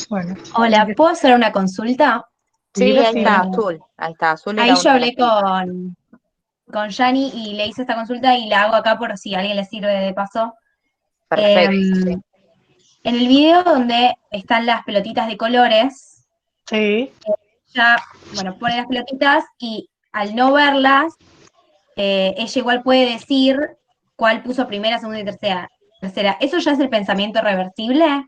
Bueno, Hola, ¿puedo hacer una consulta? sí, Sí, ahí decime. está, azul. Ahí está, azul Ahí era yo una de las hablé con Yani y le hice esta consulta y la hago acá por si a alguien le sirve de paso. perfecto. En el video donde están las pelotitas de colores, Sí, ya, bueno, pone las pelotitas y al no verlas, ella igual puede decir cuál puso primera, segunda y tercera. ¿Eso ya es el pensamiento reversible?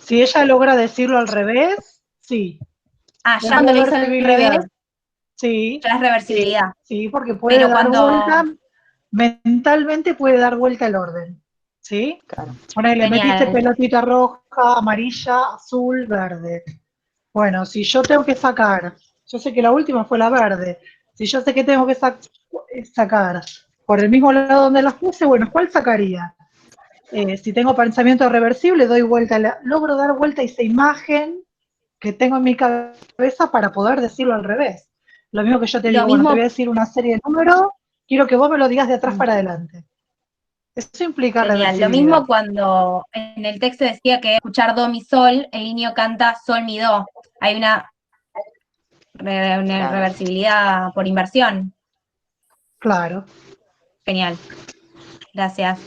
si ella logra decirlo al revés, sí. Ah, Es ya cuando lo hizo al revés, reversibilidad. Sí, ya es reversibilidad. sí, porque puede Pero dar cuando, vuelta, mentalmente puede dar vuelta el orden. ¿Sí? Claro. Le metiste genial, pelotita roja, amarilla, azul, verde. Bueno, si yo tengo que sacar, yo sé que la última fue la verde, si yo sé que tengo que sacar por el mismo lado donde las puse, bueno, ¿cuál sacaría? Si tengo pensamiento reversible, doy vuelta, logro dar vuelta a esa imagen que tengo en mi cabeza para poder decirlo al revés. Lo mismo que yo te lo digo, bueno, te voy a mismo, decir una serie de números, quiero que vos me lo digas de atrás para adelante. Eso implica genial, lo reversibilidad. mismo cuando en el texto decía que escuchar do, mi, sol, el niño canta sol, mi, do. Hay una Claro. reversibilidad por inversión. Claro. Genial, gracias.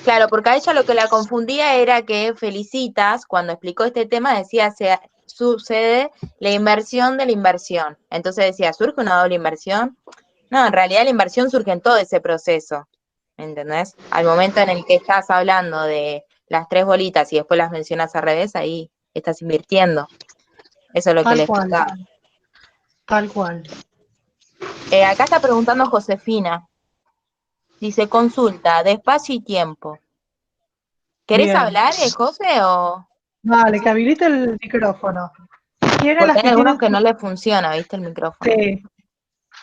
Claro, porque a ella lo que la confundía era que Felicitas, cuando explicó este tema, decía sucede la inversión de la inversión. Entonces decía, ¿surge una doble inversión? No, en realidad la inversión surge en todo ese proceso, ¿entendés? Al momento en el que estás hablando de las tres bolitas y después las mencionas al revés, ahí estás invirtiendo. Eso es lo que le Tal cual, explicaba. tal cual. Acá está preguntando Josefina. Dice, consulta, de espacio y tiempo. ¿Querés Bien. hablar, José, o...? Vale, que habilite el micrófono. Si quieren, Porque las hay que algunos tienen, que no le funciona, ¿viste? El micrófono. sí,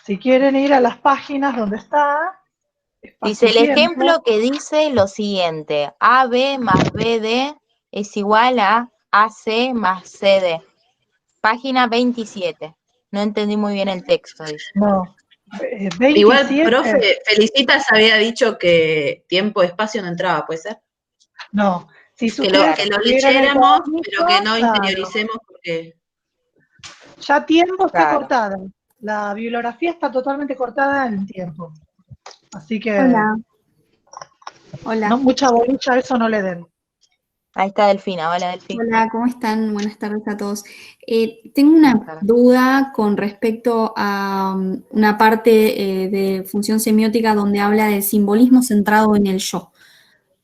si quieren ir a las páginas donde está Dice, espacio y el tiempo, ejemplo que dice lo siguiente, AB más BD es igual a AC más CD. Página 27. No entendí muy bien el texto, dice. no, Igual, 27, profe, Felicitas había dicho que tiempo-espacio no entraba, ¿puede ser? no. Si Que lo, ustedes que lo vieran el leyéramos, pero que cuadernito, no claro, interioricemos porque... ya tiempo está Claro. cortada. La bibliografía está totalmente cortada en tiempo. Así que Hola, no, hola, mucha bolilla, eso no le den. Ahí está Delfina. Hola, Delfina. hola, ¿cómo están? Buenas tardes a todos. Tengo una duda con respecto a una parte de función semiótica donde habla de simbolismo centrado en el yo.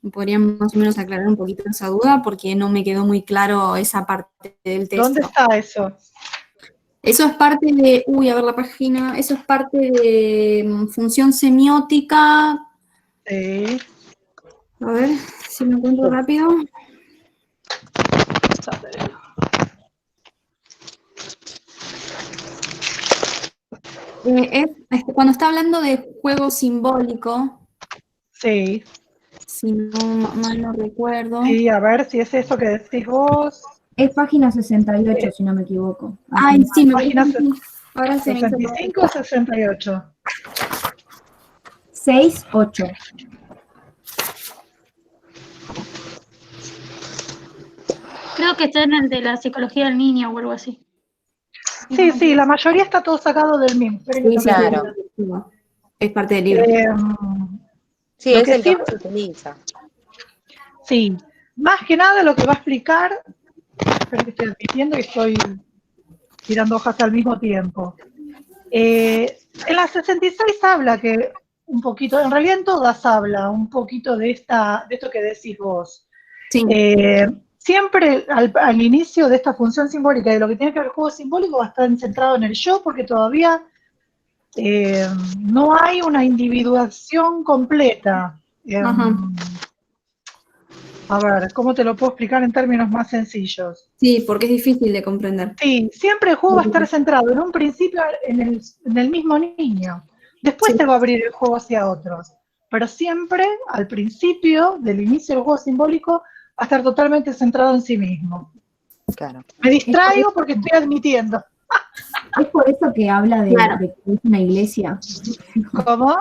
¿Me podrían más o menos aclarar un poquito esa duda? Porque no me quedó muy claro esa parte del ¿Dónde texto. está eso? Eso es parte de, a ver la página, eso es parte de función semiótica. Sí. A ver si me encuentro rápido. Cuando está hablando de juego simbólico, Sí. si no mal no recuerdo. Sí, a ver si es eso que decís vos. Es página 68, si no me equivoco. Ay, sí, me Página parece que sí. Ahora se me hizo todo. 65 o 68. 6-8. Creo que está en el de la psicología del niño o algo así. Sí, sí, la mayoría está todo sacado del mismo. Esperen que Sí, Claro. es parte del libro. Sí, Lo es que el que sí, más se utiliza. sí, más que nada lo que va a explicar, esperen que estoy admitiendo y estoy tirando hojas al mismo tiempo. En la 66 habla que un poquito, en realidad en todas habla un poquito de esto que decís vos. Sí. Siempre al inicio de esta función simbólica, de lo que tiene que ver el juego simbólico, va a estar centrado en el yo, porque todavía no hay una individuación completa. Ajá. A ver, ¿cómo te lo puedo explicar en términos más sencillos? Sí, porque es difícil de comprender. Sí, siempre el juego va a estar centrado en un principio en el mismo niño. Después Sí. se va a abrir el juego hacia otros. Pero siempre, al principio del inicio del juego simbólico, va a estar totalmente centrado en sí mismo. Claro. Me distraigo porque estoy admitiendo. Es por eso que habla de Claro. que es una iglesia. ¿Cómo?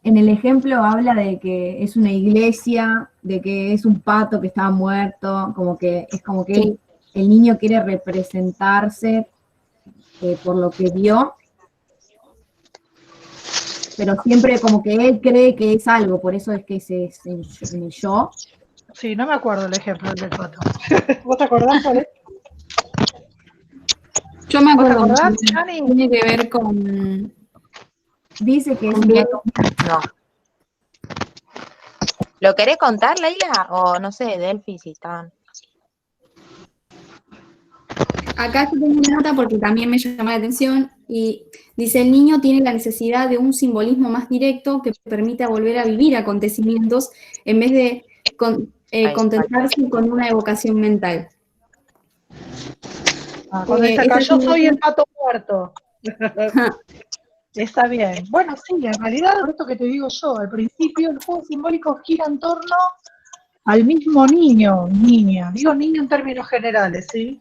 en el ejemplo habla de que es una iglesia, de que es un pato que estaba muerto, como que es como que Sí. el niño quiere representarse por lo que vio, pero siempre como que él cree que es algo, por eso es que ese es en el yo. Sí, no me acuerdo el ejemplo del pato. ¿Vos te acordás cuál es? Yo me ¿Vos te acuerdo, acordás, Dani? tiene que ver con Dice que es un bien. pato. No. ¿Lo querés contar, Leila? O no sé, Delphi, si estaban. Acá yo tengo una nota porque también me llama la atención y dice, el niño tiene la necesidad de un simbolismo más directo que permita volver a vivir acontecimientos en vez de Ahí. contentarse con una evocación mental. Cuando dice acá, Esa es yo una soy el nota- pato muerto. Está bien. Bueno, sí, en realidad, esto que te digo yo, al principio el juego simbólico gira en torno al mismo niño, niña. Digo niño en términos generales, ¿sí?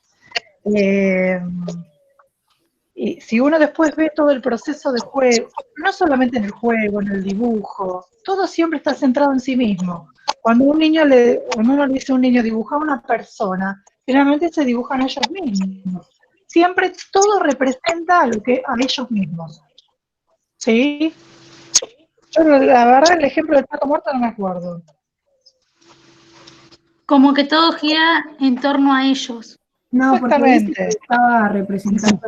Y si uno después ve todo el proceso de juego, no solamente en el juego, en el dibujo, todo siempre está centrado en sí mismo. Cuando uno le dice a un niño dibuja a una persona, generalmente se dibujan a ellos mismos. Siempre todo representa a ellos mismos. ¿Sí? Yo la verdad el ejemplo del pato muerto no me acuerdo. Como que todo gira en torno a ellos. No, porque dice Exactamente. que estaba representando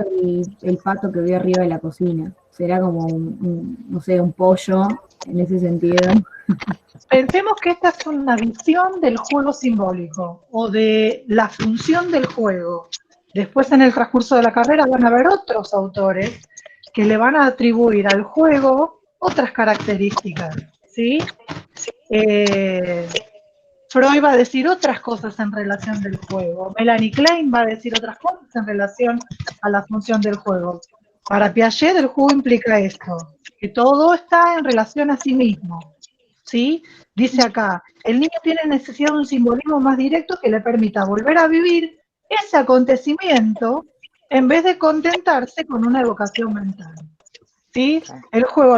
el pato que vio arriba de la cocina. Será como no sé, un pollo en ese sentido. Pensemos que esta es una visión del juego simbólico o de la función del juego. Después en el transcurso de la carrera van a haber otros autores que le van a atribuir al juego otras características, ¿sí? Freud va a decir otras cosas en relación del juego. Melanie Klein va a decir otras cosas en relación a la función del juego. Para Piaget el juego implica esto, que todo está en relación a sí mismo, ¿sí? Dice acá, el niño tiene necesidad de un simbolismo más directo que le permita volver a vivir ese acontecimiento en vez de contentarse con una evocación mental. ¿Sí? El juego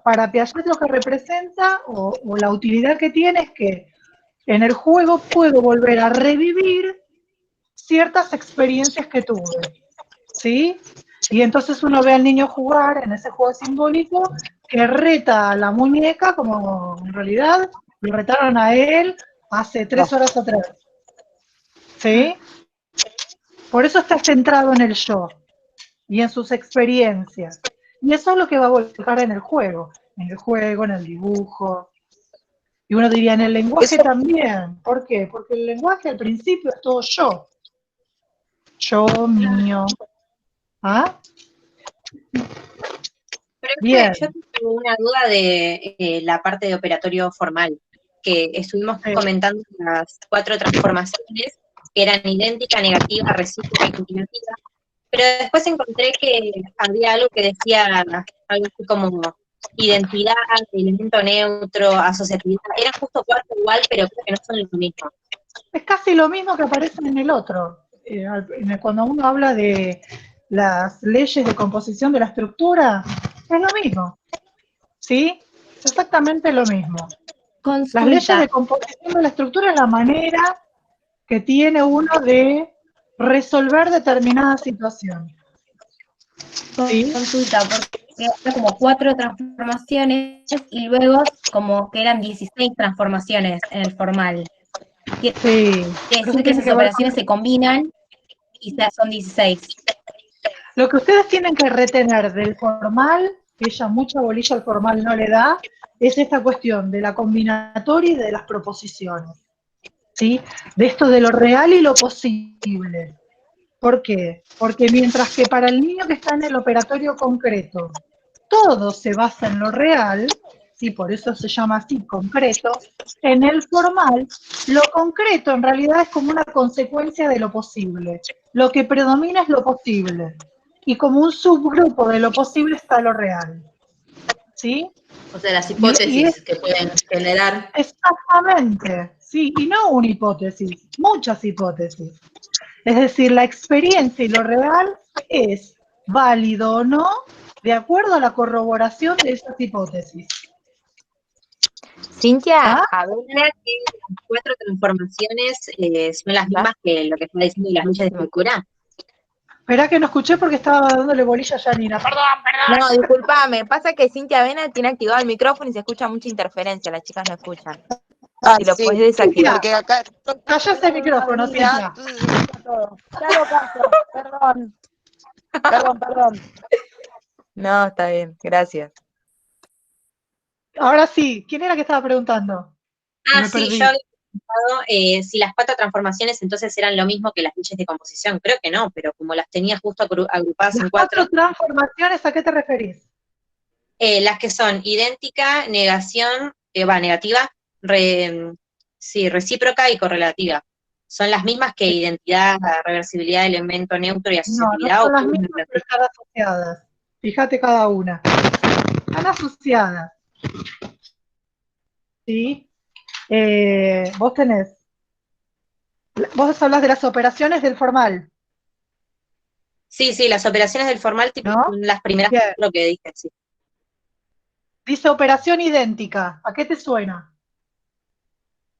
para Piaget lo que representa o la utilidad que tiene es que en el juego puedo volver a revivir ciertas experiencias que tuve, ¿sí? Y entonces uno ve al niño jugar en ese juego simbólico que reta a la muñeca, como en realidad lo retaron a él hace 3 horas atrás, ¿sí? Por eso está centrado en el yo y en sus experiencias. Y eso es lo que va a volcar en el juego, en el dibujo. Y uno diría, en el lenguaje Eso- también. ¿Por qué? Porque el lenguaje al principio es todo yo. Yo, mío. ¿Ah? Pero Bien. yo tengo una duda de la parte de operatorio formal, que estuvimos Sí. comentando las 4 transformaciones, que eran idéntica, negativa, recíproca y continuativa, pero después encontré que había algo que decía algo así como identidad, elemento neutro, asociatividad, eran justo 4 igual, pero creo que no son lo mismo. Es casi lo mismo que aparece en el otro. Cuando uno habla de las leyes de composición de la estructura, es lo mismo. ¿Sí? Es exactamente lo mismo. Las leyes Consulta. de composición de la estructura es la manera que tiene uno de resolver determinada situación. ¿Sí? Consulta, porque eran como 4 transformaciones y luego como que eran 16 transformaciones en el formal. Sí. Quiere Eso decir que tiene esas que ver con operaciones se combinan y son 16. lo que ustedes tienen que retener del formal, que ella mucha bolilla al formal no le da, es esta cuestión de la combinatoria y de las proposiciones. ¿Sí? De esto de lo real y lo posible. ¿Por qué? Porque mientras que para el niño que está en el operatorio concreto, todo se basa en lo real, ¿sí? Por eso se llama así, concreto, en el formal, lo concreto en realidad es como una consecuencia de lo posible. Lo que predomina es lo posible. Y como un subgrupo de lo posible está lo real. ¿Sí? O sea, las Y hipótesis que pueden generar. exactamente, sí, y no una hipótesis, muchas hipótesis. Es decir, la experiencia y lo real es válido o no de acuerdo a la corroboración de esas hipótesis. Cintia, ¿Ah? a ver, Era que las 4 transformaciones son las mismas que lo que está diciendo las leyes de estructura. Esperá que no escuché porque estaba dándole bolilla a Janina. Perdón. no, discúlpame, pasa que Cintia Avena tiene activado el micrófono y se escucha mucha interferencia, las chicas no escuchan. Si lo puedes desactivar. porque acá Cállate el micrófono, Cintia. entonces se escucha todo. Ya lo caso, perdón. No, está bien, gracias. Ahora sí, ¿quién era que estaba preguntando? Ah, Me sí, perdí. yo había preguntado si las 4 transformaciones entonces eran lo mismo que las leyes de composición. Creo que no, pero como las tenía justo agrupadas en Las 4, 4 transformaciones, ¿a qué te referís? las que son idéntica, negación, negativa, recíproca y correlativa. ¿Son las mismas que identidad, reversibilidad, elemento neutro y No asociatividad? son ¿O las cuál es mismas, la pero están asociadas. Fíjate cada una. Están asociadas. ¿Sí? Vos hablas de las operaciones del formal, Sí, las operaciones del formal, tipo, ¿no? son las primeras Bien. lo que dije, sí. Dice operación idéntica. ¿A qué te suena?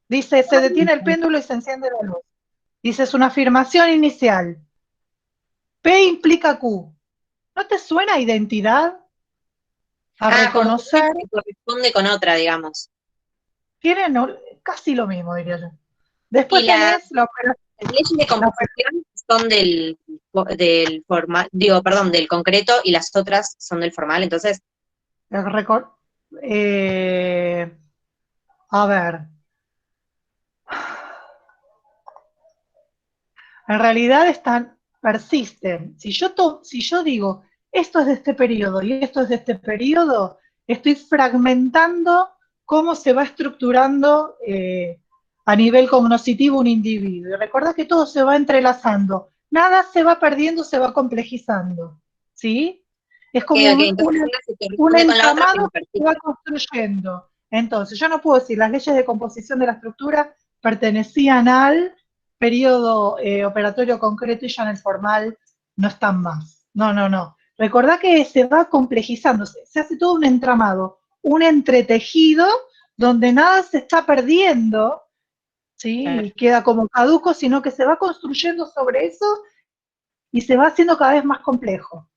Dice, se detiene el péndulo y se enciende la luz. Dice, es una afirmación inicial. P implica Q. ¿No te suena a identidad? A Como reconocer. una que corresponde con otra, digamos. Tienen casi lo mismo, diría yo. Después Y tenés la operación. las leyes de composición son del formal, del concreto, y las otras son del formal, entonces, A ver. En realidad persisten. Si yo digo, esto es de este periodo y esto es de este periodo, estoy fragmentando cómo se va estructurando a nivel cognoscitivo un individuo. Y recordá que todo se va entrelazando. Nada se va perdiendo, se va complejizando. ¿Sí? Es como entonces una se un corresponde con la otra, entramado pero que se va construyendo. Entonces, yo no puedo decir, las leyes de composición de la estructura pertenecían al periodo operatorio concreto y ya en el formal no están más. No. Recordá que se va complejizando, se hace todo un entramado, un entretejido donde nada se está perdiendo, ¿sí? Y queda como caduco, sino que se va construyendo sobre eso y se va haciendo cada vez más complejo.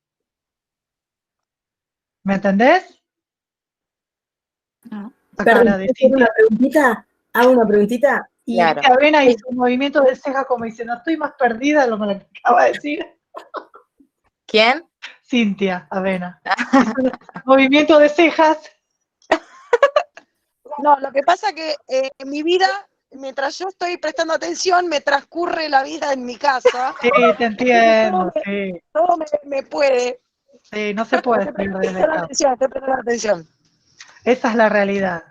¿Me entendés? No. La Perdón, cara de ¿puedo hacer Cintia. hago una preguntita. Y Claro. Avena hizo un movimiento de ceja como diciendo, estoy más perdida de lo que me acaba de decir. ¿Quién? Cintia Avena. Hizo un movimiento de cejas. no, lo que pasa que en mi vida, mientras yo estoy prestando atención, me transcurre la vida en mi casa. Sí, te entiendo, sí. Todo me puede. Sí, no se puede Estoy perder de prestando atención. Esa es la realidad.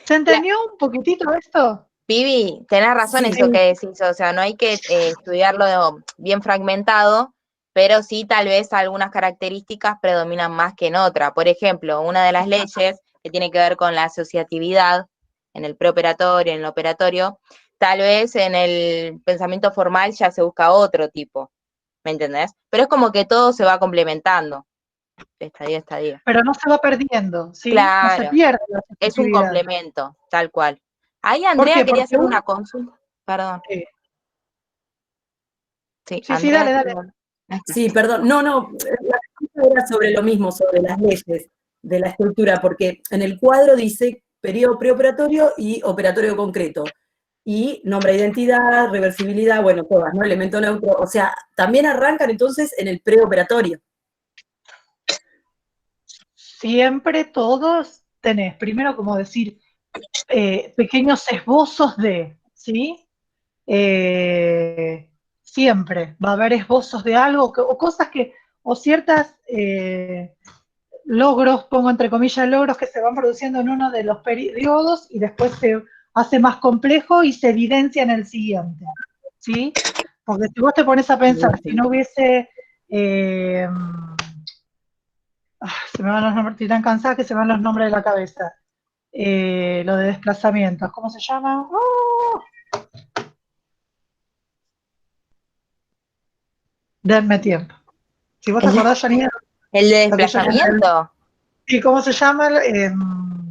¿Se entendió un poquitito esto? Vivi, tenés razón Sí. eso que decís, o sea, no hay que estudiarlo bien fragmentado, pero sí tal vez algunas características predominan más que en otra. Por ejemplo, una de las leyes que tiene que ver con la asociatividad en el preoperatorio, en el operatorio, tal vez en el pensamiento formal ya se busca otro tipo, ¿me entendés? Pero es como que todo se va complementando, estadio. Pero no se va perdiendo, ¿sí? No se Claro, pierde la es un asociatividad. complemento, tal cual. Ahí ¿Por Andrea qué? quería Porque hacer una consulta. Perdón. Sí, Sí, Andrea. dale. sí, perdón. No, la pregunta era sobre lo mismo, sobre las leyes de la estructura, porque en el cuadro dice periodo preoperatorio y operatorio concreto. Y nombre de identidad, reversibilidad, bueno, todas, ¿no? Elemento neutro. O sea, también arrancan entonces en el preoperatorio. Siempre todos tenés, primero como decir, pequeños esbozos de, ¿sí? Siempre va a haber esbozos de algo o cosas o ciertas logros, pongo entre comillas logros, que se van produciendo en uno de los periodos y después se hace más complejo y se evidencia en el siguiente, ¿sí? Porque si vos te pones a pensar, si no hubiese... se me van los nombres, estoy tan cansada que se me van los nombres de la cabeza. Lo de desplazamientos, ¿cómo se llama? Denme tiempo. Si vos te acordás, Janina. ¿El de desplazamiento? ¿Y cómo se llama?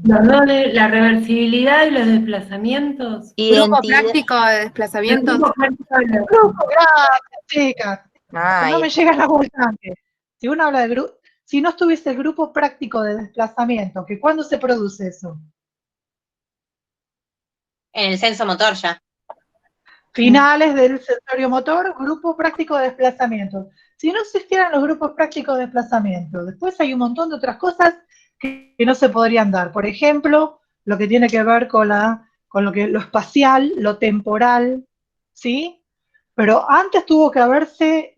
Los dos de la reversibilidad y los desplazamientos. Grupo Identidad. práctico de El desplazamientos. grupo práctico de los- Grupo, gracias, chicas. No Ay, me llega la volante. Si uno habla de grupo, si no estuviese el grupo práctico de desplazamiento, ¿que cuándo se produce eso? En el censo motor ya. Finales del sensorio motor, grupo práctico de desplazamiento. Si no existieran los grupos prácticos de desplazamiento, después hay un montón de otras cosas que no se podrían dar. Por ejemplo, lo que tiene que ver con lo espacial, lo temporal, ¿sí? Pero antes tuvo que haberse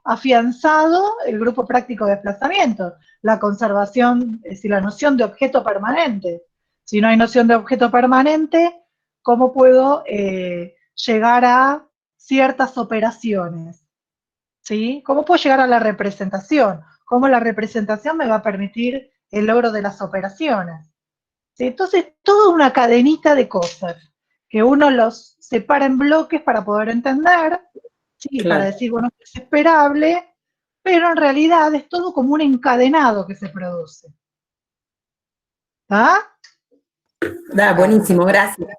afianzado el grupo práctico de desplazamiento, la conservación, es decir, la noción de objeto permanente. Si no hay noción de objeto permanente, ¿cómo puedo llegar a ciertas operaciones? ¿Sí? ¿Cómo puedo llegar a la representación? ¿Cómo la representación me va a permitir el logro de las operaciones? ¿Sí? Entonces, toda una cadenita de cosas que uno los separa en bloques para poder entender, ¿sí? Claro. Para decir, bueno, es esperable, pero en realidad es todo como un encadenado que se produce. ¿Ah? Buenísimo, gracias.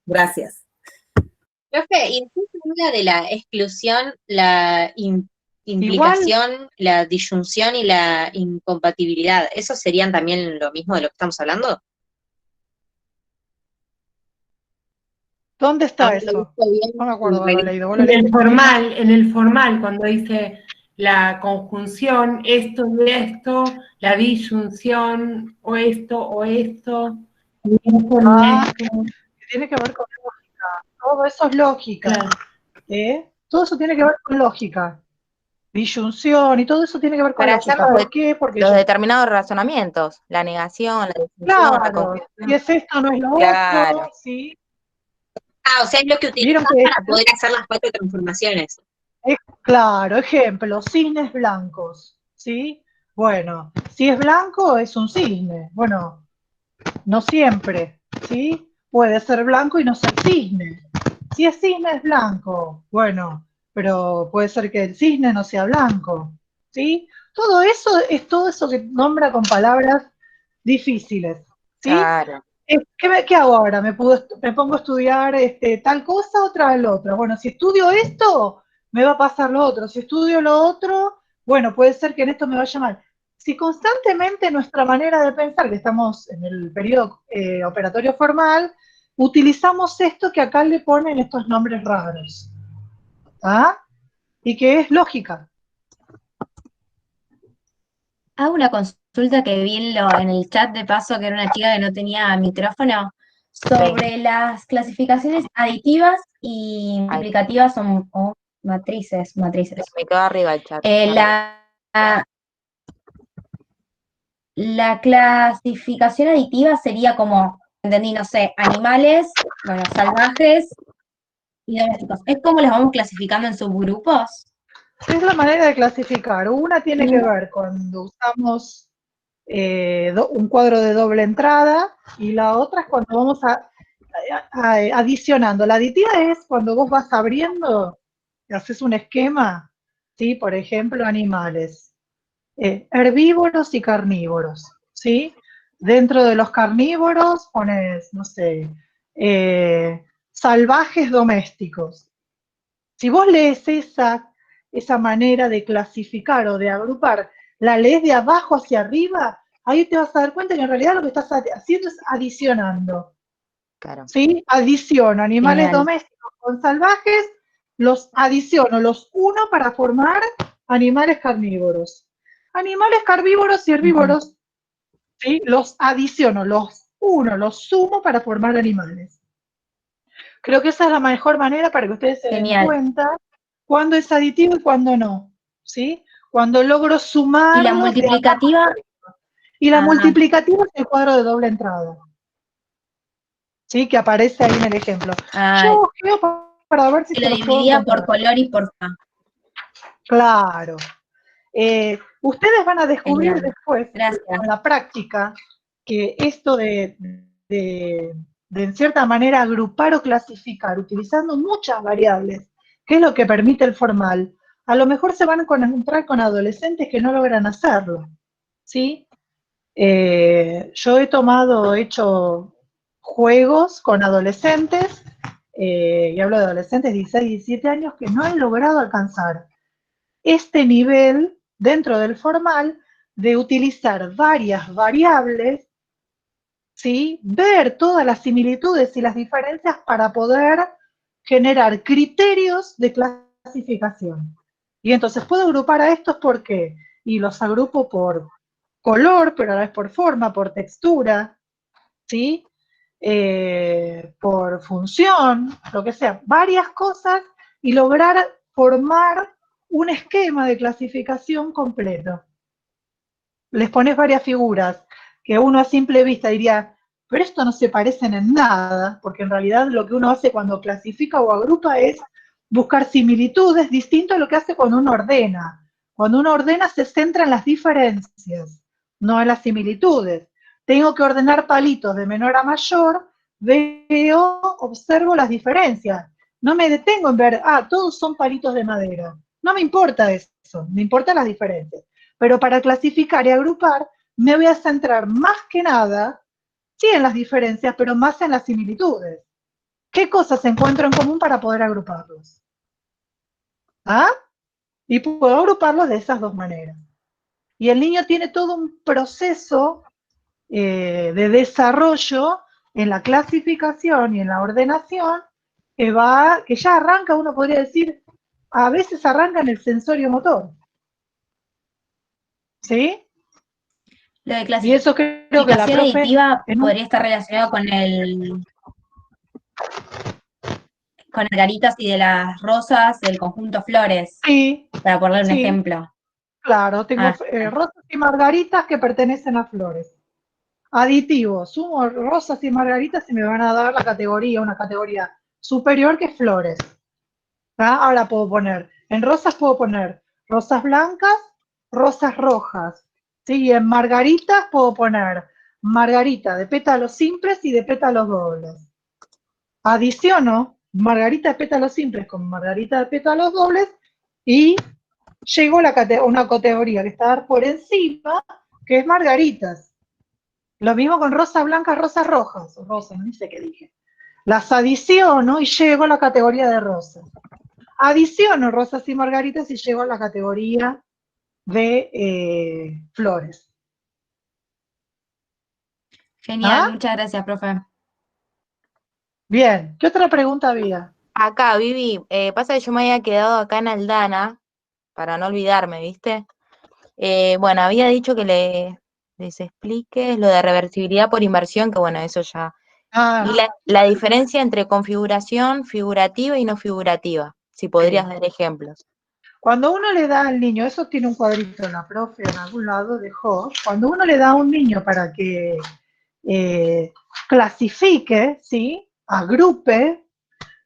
Gracias. Profe, y después habla de la exclusión, la implicación, la disyunción y la incompatibilidad. ¿Esos serían también lo mismo de lo que estamos hablando? ¿Dónde está No lo he eso? visto bien. No me acuerdo haberlo leído. ¿Vos lo En leíste? el formal, cuando dice la conjunción, esto y esto, la disyunción, o esto, y esto y esto. Que tiene que ver con lógica. Todo eso es lógica. Claro. Todo eso tiene que ver con lógica. Disyunción y todo eso tiene que ver con para hacer lógica. ¿Por qué? Porque los yo, determinados razonamientos, la negación, la disyunción, la claro, conclusión. si es esto, no es lo Claro. otro, ¿sí? Ah, o sea, es lo que utilizás Vieron que para poder hacer las 4 transformaciones. claro, ejemplo, cisnes blancos, ¿sí? Bueno, si es blanco es un cisne. Bueno, no siempre, ¿sí? Puede ser blanco y no ser cisne. Si es cisne es blanco, bueno, pero puede ser que el cisne no sea blanco, ¿sí? Todo eso es todo eso que nombra con palabras difíciles, ¿sí? Claro. ¿Qué hago ahora? ¿Me pongo a estudiar tal cosa o tal otra? Bueno, si estudio esto, me va a pasar lo otro. Si estudio lo otro, bueno, puede ser que en esto me vaya mal. Si constantemente nuestra manera de pensar, que estamos en el periodo operatorio formal, utilizamos esto que acá le ponen estos nombres raros, ¿ah? Y que es lógica. Hago una consulta que vi en el chat de paso, que era una chica que no tenía micrófono, sobre las clasificaciones aditivas y multiplicativas o matrices. Me quedo arriba el chat. La clasificación aditiva sería como, entendí, no sé, animales, bueno, salvajes y domésticos. ¿Es como los vamos clasificando en subgrupos? Es la manera de clasificar. Una tiene que ver cuando usamos un cuadro de doble entrada y la otra es cuando vamos adicionando. La aditiva es cuando vos vas abriendo, haces un esquema, ¿sí? Por ejemplo, animales, herbívoros y carnívoros, ¿sí? Dentro de los carnívoros pones, no sé, salvajes domésticos. Si vos lees esa manera de clasificar o de agrupar, la lees de abajo hacia arriba, ahí te vas a dar cuenta que en realidad lo que estás haciendo es adicionando. Claro. ¿Sí? Adiciono animales Genial. domésticos con salvajes, los adiciono, los uno para formar animales carnívoros. Animales carnívoros y herbívoros, ¿sí? Los adiciono, los uno, los sumo para formar animales. Creo que esa es la mejor manera para que ustedes se den cuenta cuándo es aditivo y cuándo no, ¿sí? Cuando logro sumarlos. ¿Y la multiplicativa? Y la multiplicativa es el cuadro de doble entrada, ¿sí? Que aparece ahí en el ejemplo. Yo creo para ver si Se se lo los puedo dividía por encontrar. color y por Claro. Ustedes van a descubrir Genial. después, Gracias. con la práctica, que esto de en cierta manera agrupar o clasificar utilizando muchas variables, que es lo que permite el formal, a lo mejor se van a encontrar con adolescentes que no logran hacerlo, ¿sí? Yo he hecho juegos con adolescentes, y hablo de adolescentes de 16, 17 años, que no han logrado alcanzar este nivel dentro del formal de utilizar varias variables, ¿sí? Ver todas las similitudes y las diferencias para poder generar criterios de clasificación. Y entonces puedo agrupar a estos ¿por qué? Y los agrupo por color, pero a la vez por forma, por textura, ¿sí? Por función, lo que sea, varias cosas, y lograr formar un esquema de clasificación completo. Les pones varias figuras que uno a simple vista diría, pero esto no se parecen en nada, porque en realidad lo que uno hace cuando clasifica o agrupa es buscar similitudes, distinto a lo que hace cuando uno ordena. Cuando uno ordena se centra en las diferencias, no en las similitudes. Tengo que ordenar palitos de menor a mayor, veo, observo las diferencias. No me detengo en ver, todos son palitos de madera. No me importa eso, me importan las diferencias. Pero para clasificar y agrupar, me voy a centrar más que nada, sí en las diferencias, pero más en las similitudes. ¿Qué cosas encuentro en común para poder agruparlos? Y puedo agruparlos de esas dos maneras. Y el niño tiene todo un proceso de desarrollo en la clasificación y en la ordenación que ya arranca, uno podría decir, a veces arranca en el sensorio motor. ¿Sí? Lo de Y eso creo que la clasificación profe aditiva podría estar relacionado con garitas y de las rosas del conjunto flores. Sí. Para ponerle un Sí. ejemplo. Claro, tengo rosas y margaritas que pertenecen a flores. Aditivos, sumo rosas y margaritas y me van a dar la categoría, una categoría superior que es flores. Ahora puedo poner, en rosas puedo poner rosas blancas, rosas rojas. ¿Sí? Y en margaritas puedo poner margarita de pétalos simples y de pétalos dobles. Adiciono margarita de pétalos simples con margarita de pétalos dobles y llego a una categoría que está por encima, que es margaritas. Lo mismo con rosas blancas, rosas rojas, o rosas, no sé qué dije. Las adiciono y llego a la categoría de rosas. Adiciono rosas y margaritas y llego a la categoría de flores. Genial, muchas gracias, profe. Bien, ¿qué otra pregunta había? Acá, Vivi, pasa que yo me había quedado acá en Aldana, para no olvidarme, ¿viste? Bueno, había dicho que les expliques lo de reversibilidad por inversión, que bueno, eso ya. Y la diferencia entre configuración figurativa y no figurativa, si podrías dar ejemplos. Cuando uno le da al niño, eso tiene un cuadrito en la profe en algún lado dejó, cuando uno le da a un niño para que clasifique, ¿sí? Agrupe,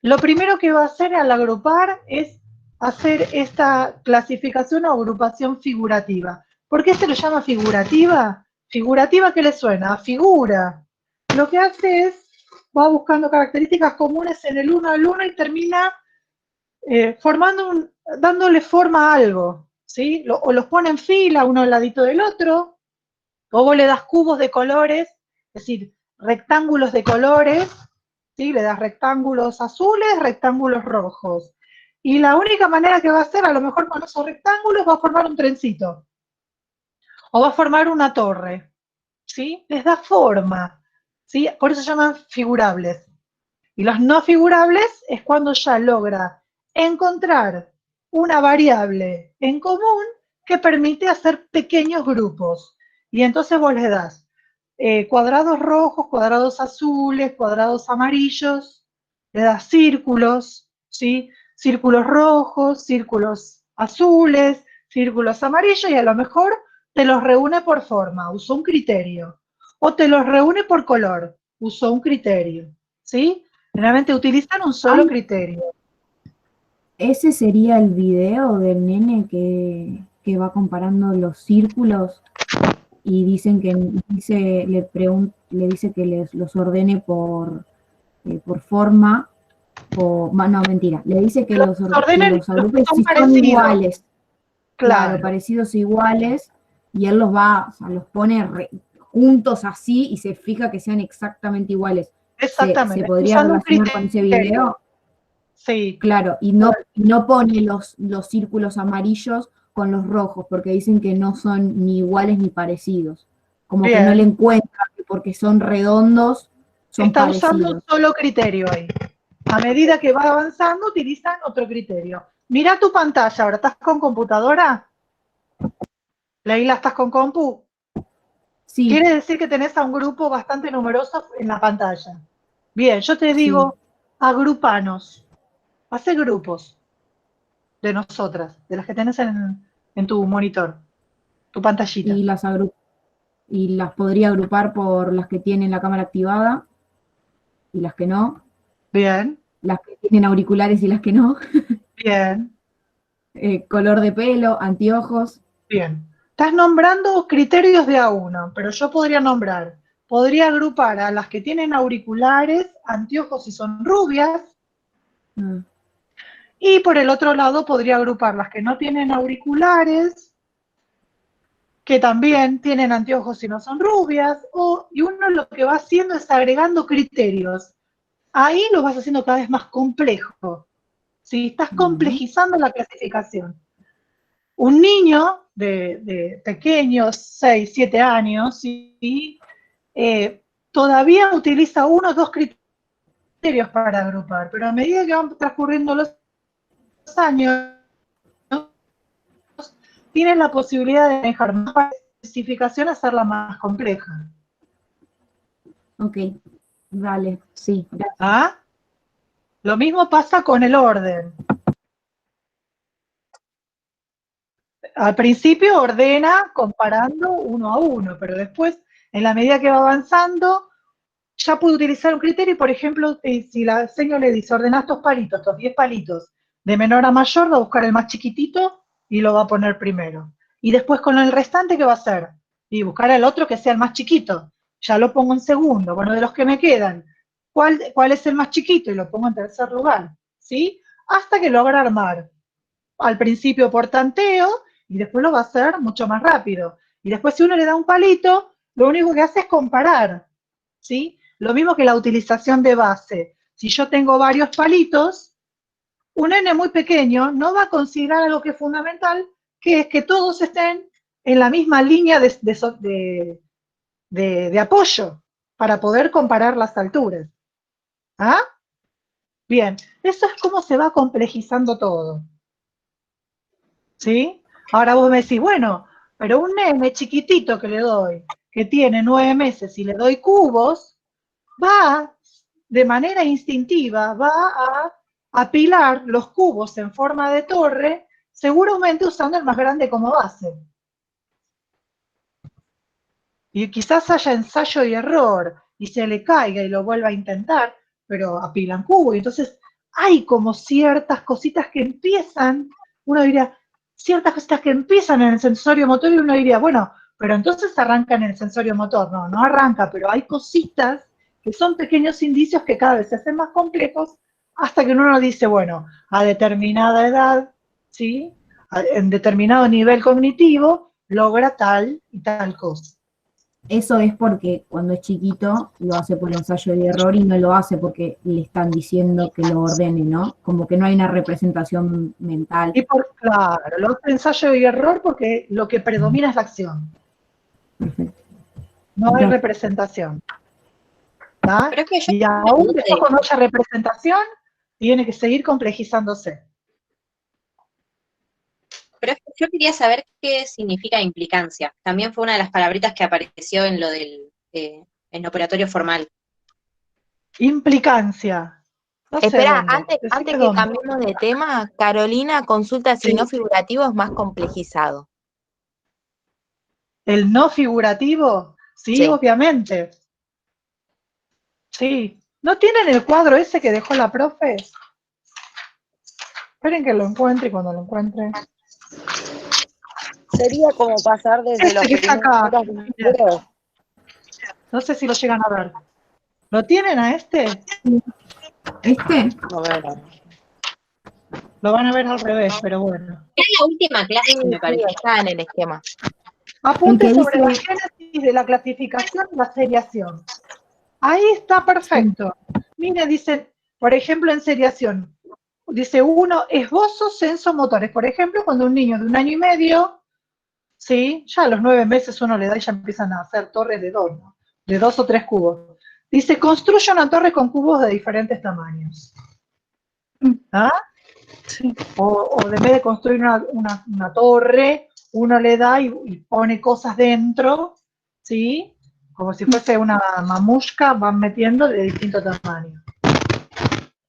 lo primero que va a hacer al agrupar es hacer esta clasificación o agrupación figurativa. ¿Por qué se lo llama figurativa? Figurativa, ¿qué le suena? A figura. Lo que hace es, va buscando características comunes en el uno al uno y termina dándole forma a algo, ¿sí? O los pone en fila, uno al ladito del otro, o vos le das cubos de colores, es decir, rectángulos de colores, ¿sí? Le das rectángulos azules, rectángulos rojos. Y la única manera que va a hacer, a lo mejor con esos rectángulos, va a formar un trencito. O va a formar una torre, ¿sí? Les da forma, ¿sí? Por eso se llaman figurables. Y los no figurables es cuando ya logra encontrar una variable en común que permite hacer pequeños grupos. Y entonces vos le das cuadrados rojos, cuadrados azules, cuadrados amarillos, le das círculos, ¿sí? Círculos rojos, círculos azules, círculos amarillos, y a lo mejor te los reúne por forma, usó un criterio. O te los reúne por color, usó un criterio, ¿sí? Generalmente utilizan un solo criterio. Ese sería el video del nene que va comparando los círculos y dicen que le dice que los ordene por forma, no, mentira, le dice que los agrupe si son iguales. Claro, parecidos iguales, y él los pone juntos así y se fija que sean exactamente iguales. Exactamente. ¿Se podría Usando un relacionar con ese criterio. video? Sí. Claro, y no pone los círculos amarillos con los rojos, porque dicen que no son ni iguales ni parecidos. Como que no le Bien. encuentran que porque son redondos, son Está usando un parecidos. solo criterio ahí. A medida que va avanzando, utilizan otro criterio. Mira tu pantalla, ahora estás con computadora. Leila, ¿estás con compu? Sí, Quiere decir que tenés a un grupo bastante numeroso en la pantalla. Bien, yo te digo, agrupanos. Hace grupos de nosotras, de las que tenés en tu monitor, tu pantallita. y las podría agrupar por las que tienen la cámara activada y las que no. Bien, Las que tienen auriculares y las que no. bien, Color de pelo, anteojos. bien. Estás nombrando criterios de a uno, pero yo podría agrupar a las que tienen auriculares, anteojos y son rubias, y por el otro lado podría agrupar las que no tienen auriculares, que también tienen anteojos y no son rubias, y uno lo que va haciendo es agregando criterios. Ahí lo vas haciendo cada vez más complejo. ¿Sí? Estás complejizando la clasificación. Un niño de pequeños, 6, 7 años, ¿sí? Todavía utiliza 1 o 2 criterios para agrupar, pero a medida que van transcurriendo los años, tienes la posibilidad de dejar más especificación, hacerla más compleja. Ok, vale, sí, gracias. ¿Ah? Lo mismo pasa con el orden. Al principio ordena comparando 1 a 1, pero después, en la medida que va avanzando, ya puede utilizar un criterio. Por ejemplo, si la señora le dice, ordena estos palitos, estos 10 palitos, de menor a mayor, va a buscar el más chiquitito y lo va a poner primero. Y después con el restante, ¿qué va a hacer? Y buscar el otro que sea el más chiquito. Ya lo pongo en segundo. Bueno, de los que me quedan, ¿cuál es el más chiquito? Y lo pongo en tercer lugar, ¿sí? Hasta que logra armar. Al principio por tanteo, y después lo va a hacer mucho más rápido. Y después si uno le da un palito, lo único que hace es comparar, ¿sí? Lo mismo que la utilización de base. Si yo tengo varios palitos, un nene muy pequeño no va a considerar algo que es fundamental, que es que todos estén en la misma línea de apoyo para poder comparar las alturas. ¿Ah? Bien, eso es como se va complejizando todo. ¿Sí? Ahora vos me decís, bueno, pero un nene chiquitito que le doy, que tiene 9 meses y le doy cubos, va de manera instintiva, va a apilar los cubos en forma de torre, seguramente usando el más grande como base. Y quizás haya ensayo y error, y se le caiga y lo vuelva a intentar, pero apilan cubos. Y entonces hay como ciertas cositas que empiezan, uno diría, ciertas cositas que empiezan en el sensorio motor y uno diría, bueno, pero entonces arranca en el sensorio motor. No, no arranca, pero hay cositas que son pequeños indicios que cada vez se hacen más complejos hasta que uno dice, bueno, a determinada edad, ¿sí? En determinado nivel cognitivo, logra tal y tal cosa. Eso es porque cuando es chiquito lo hace por ensayo y error y no lo hace porque le están diciendo que lo ordene, ¿no? Como que no hay una representación mental. Y claro, lo hace ensayo y error porque lo que predomina es la acción. Perfecto. No hay representación. ¿Tá? Pero es que Y aún después con mucha representación, tiene que seguir complejizándose. Pero es que yo quería saber qué significa implicancia. También fue una de las palabritas que apareció en lo del en operatorio formal. Implicancia. No sé Espera, dónde. antes que dónde. cambiemos de tema, Carolina consulta si no figurativo es más complejizado. ¿El no figurativo? Sí, Sí. obviamente. Sí. ¿No tienen el cuadro ese que dejó la profe? Esperen que lo encuentre y cuando lo encuentre. Sería como pasar desde los Que está acá. primeros libros. No sé si lo llegan a ver. ¿Lo tienen a este? ¿Este? No veo. Lo van a ver al revés, pero bueno. Es la última clase, me parece. Está en el esquema. Apunte El que sobre la dice- génesis análisis de la clasificación y la seriación. Ahí está perfecto. Mire, dice, por ejemplo, en seriación, dice 1, esbozos sensomotores. Por ejemplo, cuando un niño de 1 año y medio, ¿sí? Ya a los 9 meses uno le da y ya empiezan a hacer torres de 2, ¿no? De 2 o 3 cubos. Dice, construye una torre con cubos de diferentes tamaños. ¿Ah? Sí. O en vez de construir una torre, uno le da y pone cosas dentro, ¿sí? Como si fuese una mamushka, van metiendo de distinto tamaño.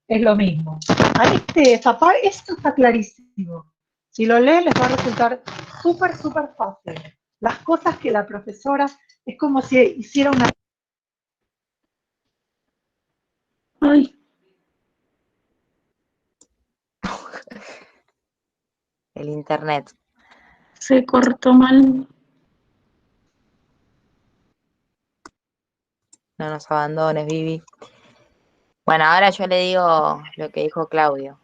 Es lo mismo. Ahí esto está clarísimo. Si lo leen les va a resultar súper, súper fácil. Las cosas que la profesora, es como si hiciera una... Ay, El internet. se cortó mal. No nos abandones, Vivi. Bueno, ahora yo le digo lo que dijo Claudio.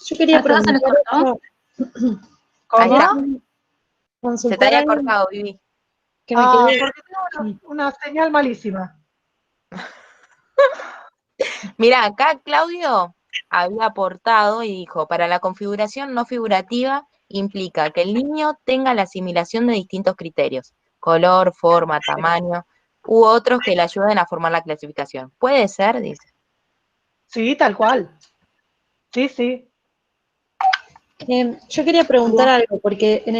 Yo quería ¿A todos se les preguntar, cortó? Ahí está. ¿Cómo? Se te consultar había algo cortado, Vivi. que me Ah, quedé. porque tengo una señal malísima. Mira, acá Claudio había aportado y dijo, para la configuración no figurativa implica que el niño tenga la asimilación de distintos criterios, color, forma, tamaño, u otros que le ayuden a formar la clasificación. ¿Puede ser? Dice. Sí, tal cual. Sí, sí. Yo quería preguntar algo, porque en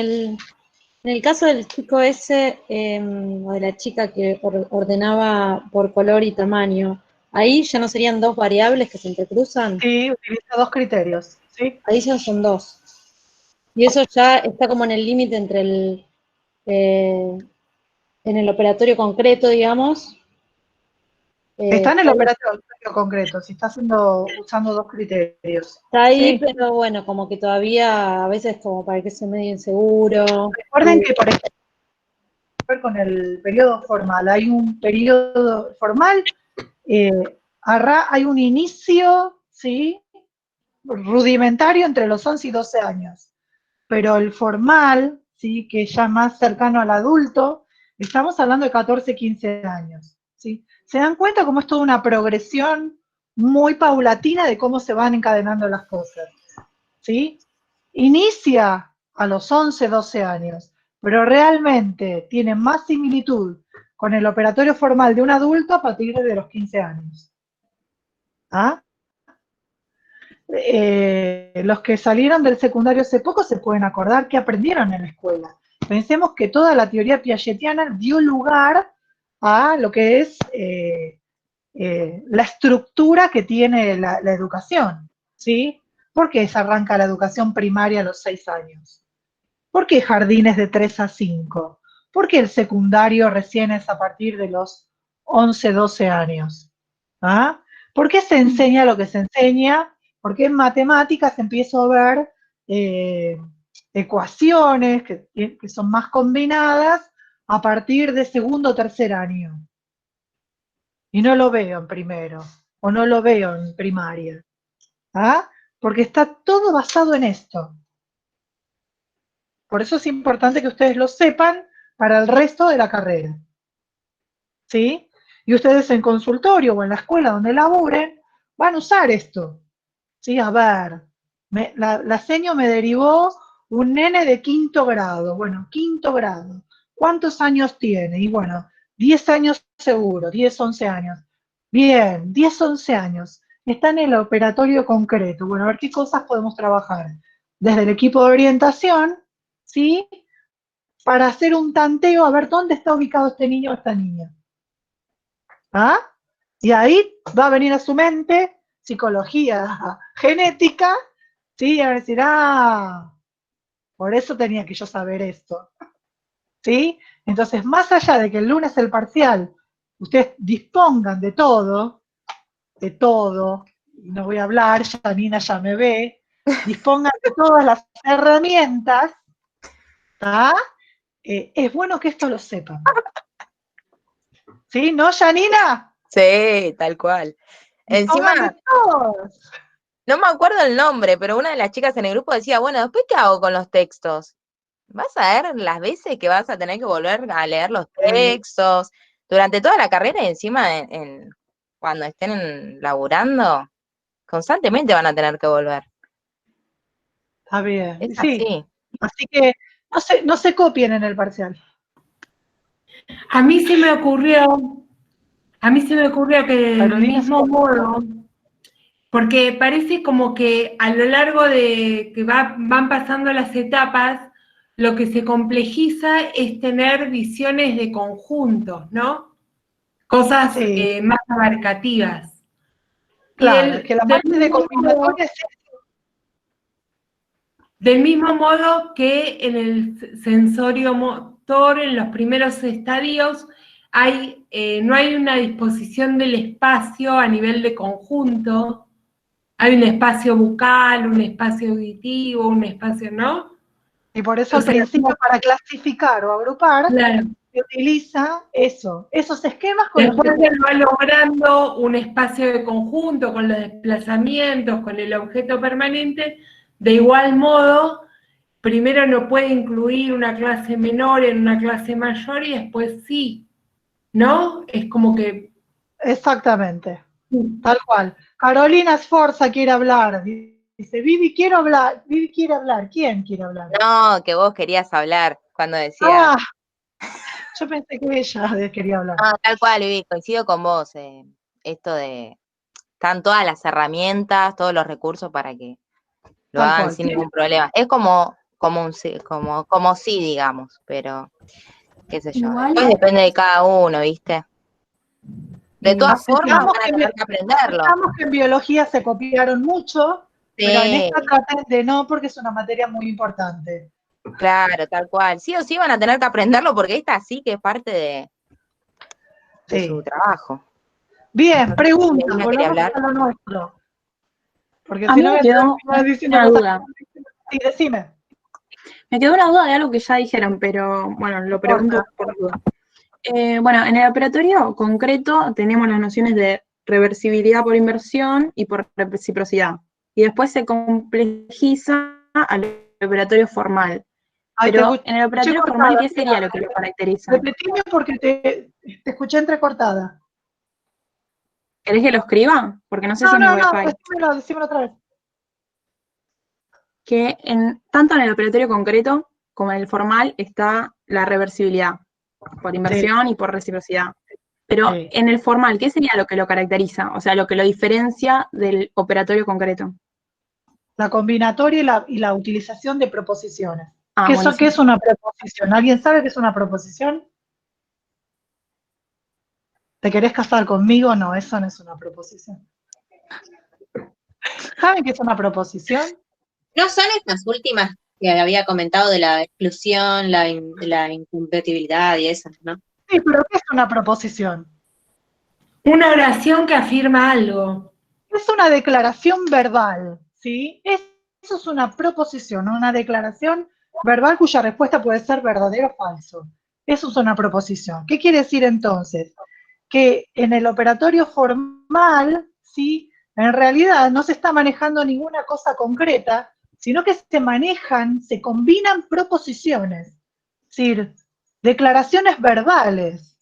el caso del chico ese, o de la chica que ordenaba por color y tamaño, ahí ya no serían 2 variables que se entrecruzan, Sí, utiliza 2 criterios. Sí. ahí ya son 2. Y eso ya está como en el límite entre en el operatorio concreto, digamos. Está en el Está ahí, operatorio concreto, si está usando 2 criterios. está ahí, Sí. pero bueno, como que todavía a veces como para que sea medio inseguro. Recuerden que, por ejemplo, con el periodo formal, hay un periodo formal, hay un inicio, ¿sí? Rudimentario entre los 11 y 12 años. Pero el formal, ¿sí? Que es ya más cercano al adulto, estamos hablando de 14, 15 años. ¿Sí? ¿Se dan cuenta cómo es toda una progresión muy paulatina de cómo se van encadenando las cosas? ¿Sí? Inicia a los 11, 12 años, pero realmente tiene más similitud con el operatorio formal de un adulto a partir de los 15 años. ¿Ah? Los que salieron del secundario hace poco se pueden acordar que aprendieron en la escuela. Pensemos que toda la teoría piagetiana dio lugar a lo que es la estructura que tiene la educación, ¿sí? ¿Por qué se arranca la educación primaria a los 6 años? ¿Por qué jardines de 3 a 5? ¿Por qué el secundario recién es a partir de los 11, 12 años? ¿Ah? ¿Por qué se enseña lo que se enseña? Porque en matemáticas empiezo a ver ecuaciones que son más combinadas a partir de segundo o tercer año. Y no lo veo en primero, o no lo veo en primaria. ¿Ah? Porque está todo basado en esto. Por eso es importante que ustedes lo sepan para el resto de la carrera. ¿Sí? Y ustedes en consultorio o en la escuela donde laburen van a usar esto. ¿Sí? A ver, la seño me derivó un nene de 5º grado. Bueno, 5º grado. ¿Cuántos años tiene? Y bueno, 10 años seguro, 10, 11 años. Bien, 10, 11 años. Está en el operatorio concreto. Bueno, a ver qué cosas podemos trabajar. Desde el equipo de orientación, ¿sí? Para hacer un tanteo, a ver dónde está ubicado este niño o esta niña. ¿Ah? Y ahí va a venir a su mente psicología genética, ¿sí? Y va a decir, por eso tenía que yo saber esto. ¿Sí? Entonces, más allá de que el lunes el parcial, ustedes dispongan de todo, no voy a hablar, Janina ya me ve, dispongan de todas las herramientas, ¿tá? Es bueno que esto lo sepan. ¿Sí? ¿No, Janina? Sí, tal cual. Encima, Dispongan de todos. no me acuerdo el nombre, pero una de las chicas en el grupo decía, bueno, ¿después qué hago con los textos? vas a ver las veces que vas a tener que volver a leer los textos durante toda la carrera y encima cuando estén laburando, constantemente van a tener que volver. Está bien. Es Sí. así. Así que no se copien en el parcial. A mí se me ocurrió que del Carolina, mismo modo, porque parece como que a lo largo de que van pasando las etapas, lo que se complejiza es tener visiones de conjuntos, ¿no? Cosas sí, más abarcativas. claro, que la parte de combinatoria es del mismo modo que en el sensorio motor, en los primeros estadios, no hay una disposición del espacio a nivel de conjunto. Hay un espacio bucal, un espacio auditivo, un espacio, ¿no? y por eso al principio para clasificar o agrupar se utiliza esos esquemas con los que después se va logrando un espacio de conjunto con los desplazamientos, con el objeto permanente. De igual modo, primero no puede incluir una clase menor en una clase mayor y después sí, ¿no? Es como que... Exactamente, tal cual. Carolina Sforza quiere hablar, dice, Vivi, quiero hablar, Vivi quiere hablar, ¿quién quiere hablar? No, que vos querías hablar cuando decía... Ah, yo pensé que ella quería hablar. No, tal cual, Vivi, coincido con vos, esto de... Están todas las herramientas, todos los recursos para que lo Tal hagan cual, sin sí. ningún problema. Es como sí, digamos, pero qué sé yo. Igual- Después depende de cada uno, ¿viste? De todas formas van a tener que aprenderlo. Pensamos que en biología se copiaron mucho, pero en Sí, esta traten de no, porque es una materia muy importante. claro, tal cual. Sí o sí van a tener que aprenderlo porque esta sí que es parte de Sí. su trabajo. Bien, pregunta, Melina quería volvamos hablar. a lo nuestro. Porque A si mí no me voy a quedó terminar diciendo una cosas. duda. Sí, decime. Me quedó una duda de algo que ya dijeron, pero bueno, lo pregunto por duda. Bueno, en el operatorio concreto tenemos las nociones de reversibilidad por inversión y por reciprocidad. Y después se complejiza al operatorio formal. Ay, Pero te en el operatorio escuché formal, cortada, ¿qué sería lo que lo caracteriza? Repetime porque te escuché entrecortada. ¿Querés que lo escriba? Porque no sé si No, mi no, no, wifi. decímelo otra vez. Que tanto en el operatorio concreto como en el formal está la reversibilidad por inversión y por reciprocidad. Pero Sí. en el formal, ¿qué sería lo que lo caracteriza? O sea, lo que lo diferencia del operatorio concreto. La combinatoria y la utilización de proposiciones. Ah, buenísimo. ¿Qué es una proposición? ¿Alguien sabe qué es una proposición? ¿Te querés casar conmigo? No, eso no es una proposición. ¿Saben qué es una proposición? ¿No son estas últimas que había comentado de la exclusión, la incompatibilidad y esas, no? Sí, pero ¿qué es una proposición? Una oración que afirma algo. Es una declaración verbal, ¿sí? Eso es una proposición, una declaración verbal cuya respuesta puede ser verdadero o falso. Eso es una proposición. ¿Qué quiere decir entonces? Que en el operatorio formal, ¿sí? En realidad no se está manejando ninguna cosa concreta, sino que se combinan proposiciones, es decir, declaraciones verbales.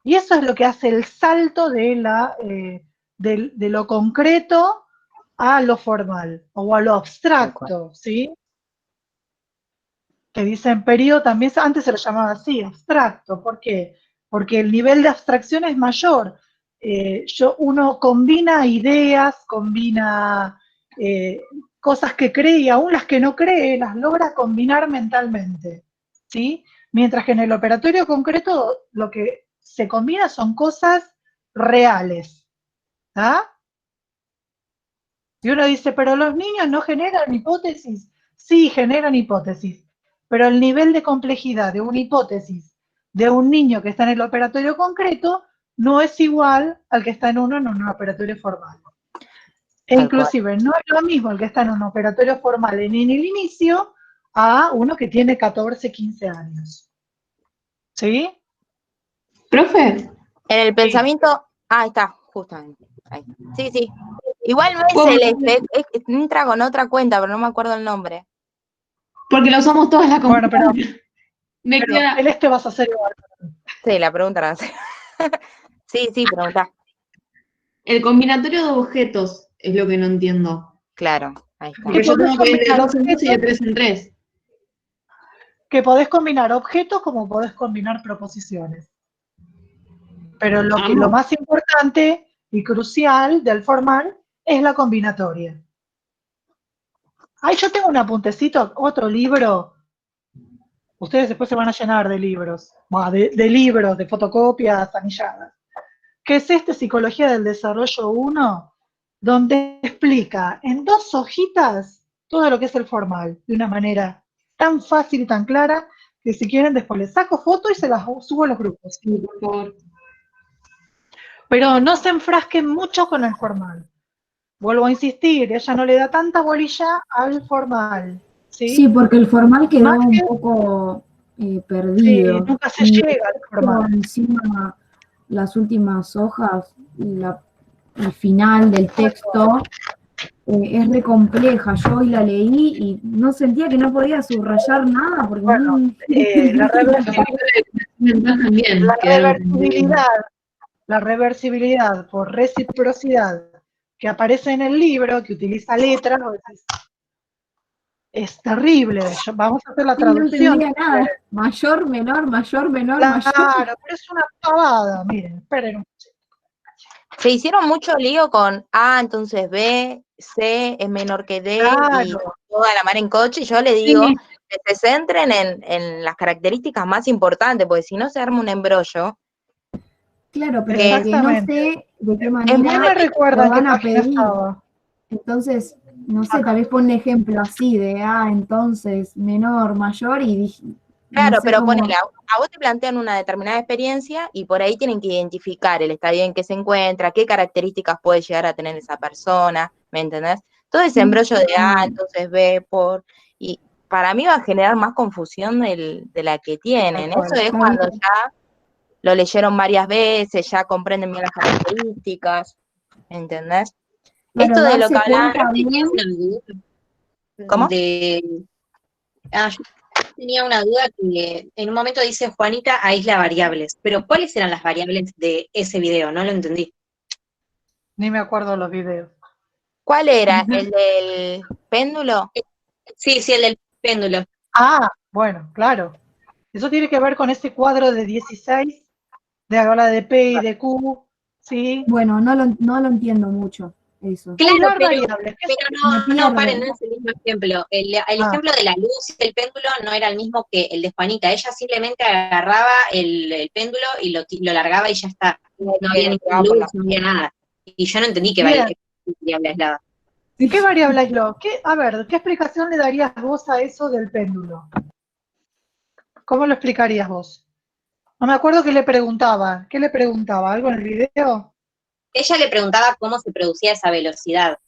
Y eso es lo que hace el salto de lo concreto a lo formal o a lo abstracto, ¿sí? Que dicen periodo también, antes se lo llamaba así, abstracto. ¿Por qué? Porque el nivel de abstracción es mayor. Uno combina ideas, combina cosas que cree y aún las que no cree, las logra combinar mentalmente, ¿sí? Mientras que en el operatorio concreto lo que se combina son cosas reales, ¿ah? Y uno dice, pero los niños no generan hipótesis. Sí, generan hipótesis, pero el nivel de complejidad de una hipótesis de un niño que está en el operatorio concreto no es igual al que está en un operatorio formal. E inclusive no es lo mismo el que está en un operatorio formal en el inicio a uno que tiene 14, 15 años. ¿Sí? ¿Profe? En el pensamiento... Ah, ahí está, justamente. Ahí. Sí, sí. Igual no es Celeste, entra con otra cuenta, pero no me acuerdo el nombre. Porque lo usamos todas las Bueno, pero Me queda Celeste vas a hacer igual. Sí, la pregunta la hace. Sí, pregunta. el combinatorio de objetos, es lo que no entiendo. Claro, ahí está. Porque yo tengo que ir de combinar 2 en 2 y de 3 en 3. Que podés combinar objetos como podés combinar proposiciones. Pero lo más importante y crucial del formal es la combinatoria. Ahí yo tengo un apuntecito, otro libro. Ustedes después se van a llenar de libros, de libros, de fotocopias anilladas. Que es Psicología del Desarrollo 1, donde explica en 2 hojitas todo lo que es el formal, de una manera tan fácil y tan clara, que si quieren después les saco foto y se las subo a los grupos. Sí, por favor. Pero no se enfrasquen mucho con el formal. Vuelvo a insistir, ella no le da tanta bolilla al formal. Sí, porque el formal quedó un poco perdido. Sí, nunca se Y llega al formal. encima, las últimas hojas, el final del texto, es re compleja. Yo hoy la leí y no sentía que no podía subrayar nada. Porque la reversibilidad por reciprocidad que aparece en el libro, que utiliza letras, es terrible. Vamos a hacer la traducción. No entendía nada. Mayor, menor, mayor, menor, mayor. Claro, pero es una pavada. Miren, esperen un poquito. Se hicieron mucho lío con A, entonces B, C es menor que D, y toda la mar en coche, y yo le digo que se centren en las características más importantes, porque si no se arma un embrollo. Claro, pero que no sé de qué manera me recuerda lo van qué a página pedir. estaba. Entonces, no sé, tal vez pon un ejemplo así de entonces menor, mayor y dije, Claro, no sé pero cómo... ponele, a vos te plantean una determinada experiencia y por ahí tienen que identificar el estadio en que se encuentra, qué características puede llegar a tener esa persona, ¿me entendés? Todo ese embrollo de entonces B, y para mí va a generar más confusión de la que tienen. Eso es cuando ya lo leyeron varias veces, ya comprenden bien las características, ¿me entendés? Claro, Esto de lo que darse hablan... cuenta bien. ¿Cómo? Yo tenía una duda que en un momento dice Juanita aísla variables, pero ¿cuáles eran las variables de ese video? No lo entendí. Ni me acuerdo los videos. ¿Cuál era? ¿El del péndulo? Sí, el del péndulo. Bueno, claro. Eso tiene que ver con ese cuadro de 16, de ahora de P y de Q, ¿sí? Bueno, no lo entiendo mucho, eso. Claro, pero variables. no, paren, no es el mismo ejemplo. El ejemplo de la luz y el péndulo no era el mismo que el de Juanita. Ella simplemente agarraba el péndulo y lo largaba y ya está. No había ninguna luz, no había nada. Y yo no entendí qué variable aislada. ¿Qué variable aisló? A ver, ¿qué explicación le darías vos a eso del péndulo? ¿Cómo lo explicarías vos? No me acuerdo qué le preguntaba. ¿Qué le preguntaba? ¿Algo en el video? Ella le preguntaba cómo se producía esa velocidad.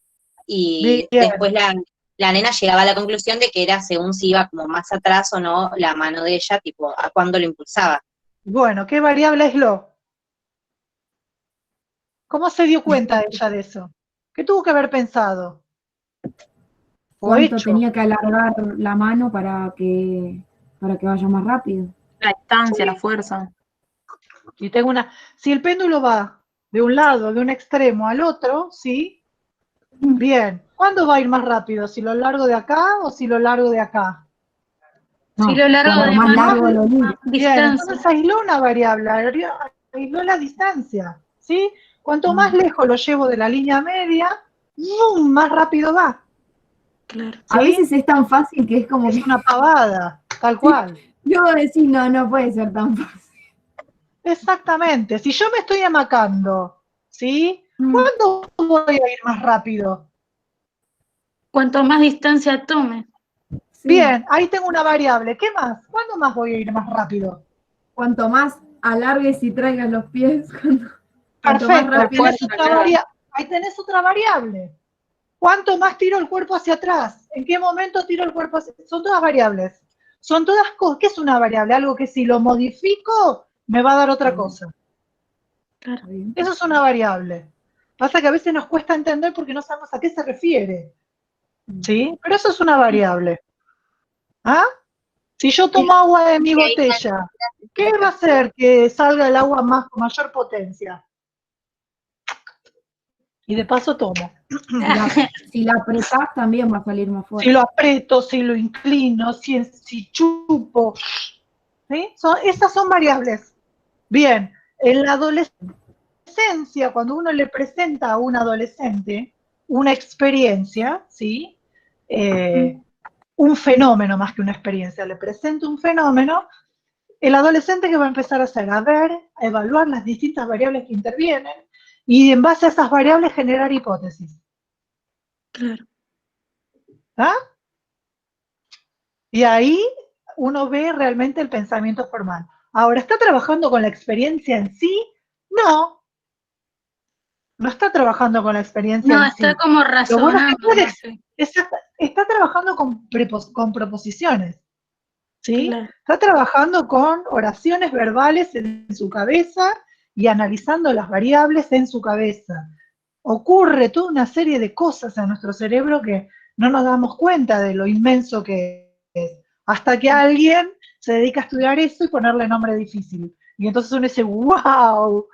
Y después la nena llegaba a la conclusión de que era según si iba como más atrás o no la mano de ella, tipo, a cuándo lo impulsaba. Bueno, ¿qué variable aisló? ¿Cómo se dio cuenta ella de eso? ¿Qué tuvo que haber pensado? ¿Cuánto tenía que alargar la mano para que vaya más rápido? La distancia, la fuerza. Y tengo si el péndulo va de un lado, de un extremo al otro, ¿sí? Bien. ¿Cuándo va a ir más rápido? ¿Si lo largo de acá o si lo largo de acá? Si lo largo de más largo de Bien, distancia. entonces aisló una variable, aisló la distancia, ¿sí? Cuanto más lejos lo llevo de la línea media, más rápido va. Claro. ¿Sí? A veces es tan fácil que es como es una pavada, tal cual. Yo decir, no puede ser tan fácil. Exactamente. Si yo me estoy amacando, ¿sí? ¿Cuándo voy a ir más rápido? Cuanto más distancia tome. Sí. Bien, ahí tengo una variable. ¿Qué más? ¿Cuándo más voy a ir más rápido? Cuanto más alargues y traigas los pies. Perfecto, más rápido. Ahí tenés otra variable. ¿Cuánto más tiro el cuerpo hacia atrás? ¿En qué momento tiro el cuerpo hacia atrás? Son todas variables. Son todas cosas. ¿Qué es una variable? Algo que si lo modifico me va a dar otra cosa. Claro. Eso es una variable. Pasa que a veces nos cuesta entender porque no sabemos a qué se refiere. ¿Sí? Pero eso es una variable. ¿Ah? Si yo tomo agua de mi botella, ¿qué va a hacer que salga el agua con mayor potencia? Y de paso tomo. Si la apretás también va a salir más Si fuerte. lo aprieto, si lo inclino, si chupo. ¿Sí? Esas son variables. Bien, en la adolescencia, cuando uno le presenta a un adolescente una experiencia, ¿sí? Un fenómeno más que una experiencia, le presento un fenómeno, el adolescente que va a empezar a hacer, a ver, a evaluar las distintas variables que intervienen y en base a esas variables generar hipótesis. Claro. ¿Ah? Y ahí uno ve realmente el pensamiento formal. Ahora, ¿está trabajando con la experiencia en sí? No, no está trabajando con la experiencia No, en sí. está como Lo bueno es que razonando, puede, no sé. está trabajando con proposiciones, ¿sí? Claro. Está trabajando con oraciones verbales en su cabeza y analizando las variables en su cabeza. Ocurre toda una serie de cosas en nuestro cerebro que no nos damos cuenta de lo inmenso que es, hasta que alguien se dedica a estudiar eso y ponerle nombre difícil. Y entonces uno dice, wow,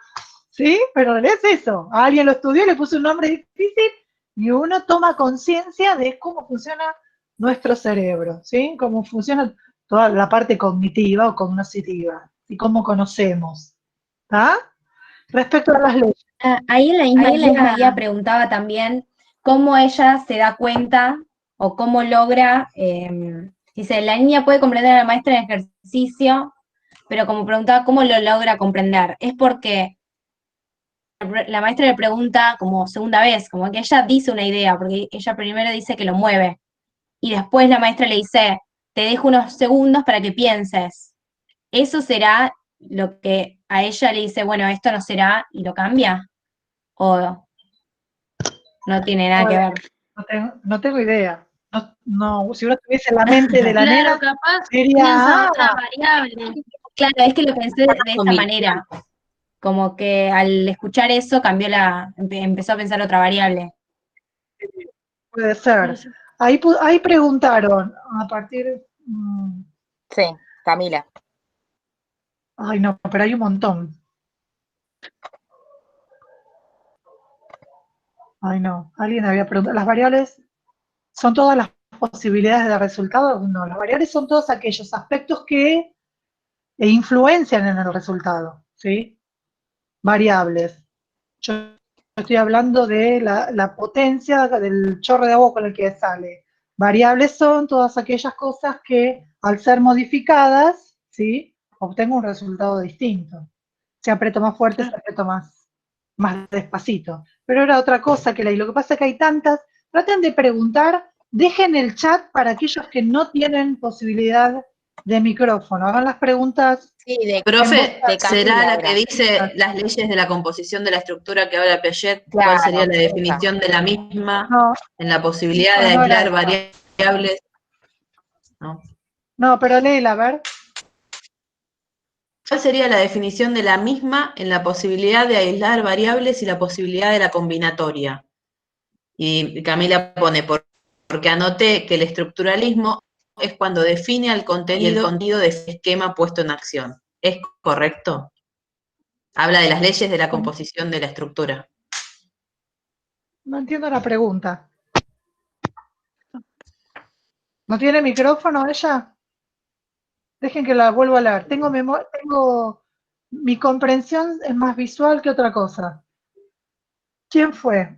¿sí? Pero es eso, alguien lo estudió, le puso un nombre difícil y uno toma conciencia de cómo funciona nuestro cerebro, ¿sí? Cómo funciona toda la parte cognitiva o cognoscitiva y cómo conocemos. ¿Está? Respecto a las leyes. Ahí en la misma guía preguntaba también cómo ella se da cuenta o cómo logra, dice, la niña puede comprender a la maestra en ejercicio, pero como preguntaba, ¿cómo lo logra comprender? Es porque la maestra le pregunta como segunda vez, como que ella dice una idea, porque ella primero dice que lo mueve, y después la maestra le dice, te dejo unos segundos para que pienses. ¿Eso será lo que a ella le dice, bueno, esto no será, y lo cambia? ¿O no tiene nada que ver? No tengo idea. No, si uno estuviese en la mente de la Claro, nena, capaz diría, piensa otra variable. Claro, es que lo pensé de esa manera, como que al escuchar eso cambió empezó a pensar otra variable. puede ser. Ahí preguntaron, a partir... Sí, Camila. Ay, no, pero hay un montón. Ay, no, alguien había preguntado. ¿Las variables son todas las posibilidades de resultado? No, las variables son todos aquellos aspectos que influencian en el resultado, ¿sí? Variables. Yo estoy hablando de la potencia del chorro de agua con el que sale. Variables son todas aquellas cosas que, al ser modificadas, ¿sí? Obtengo un resultado distinto. Si aprieto más fuerte, si aprieto más despacito. Pero era otra cosa que leí. Lo que pasa es que hay tantas. Traten de preguntar, dejen el chat para aquellos que no tienen posibilidad de micrófono. Hagan las preguntas. Sí, Profe, de ¿será Camila la era. que dice las leyes de la composición de la estructura que habla Piaget? ¿Cuál Claro, sería la esa. definición de la misma No, en la posibilidad de no era aislar esa. variables? No. No, pero léela, a ver. ¿Cuál sería la definición de la misma en la posibilidad de aislar variables y la posibilidad de la combinatoria? Y Camila pone, porque anoté que el estructuralismo es cuando define al contenido y el contenido de ese esquema puesto en acción. ¿Es correcto? Habla de las leyes de la composición de la estructura. No entiendo la pregunta. ¿No tiene micrófono ella? Dejen que la vuelva a leer. Mi comprensión es más visual que otra cosa. ¿Quién fue?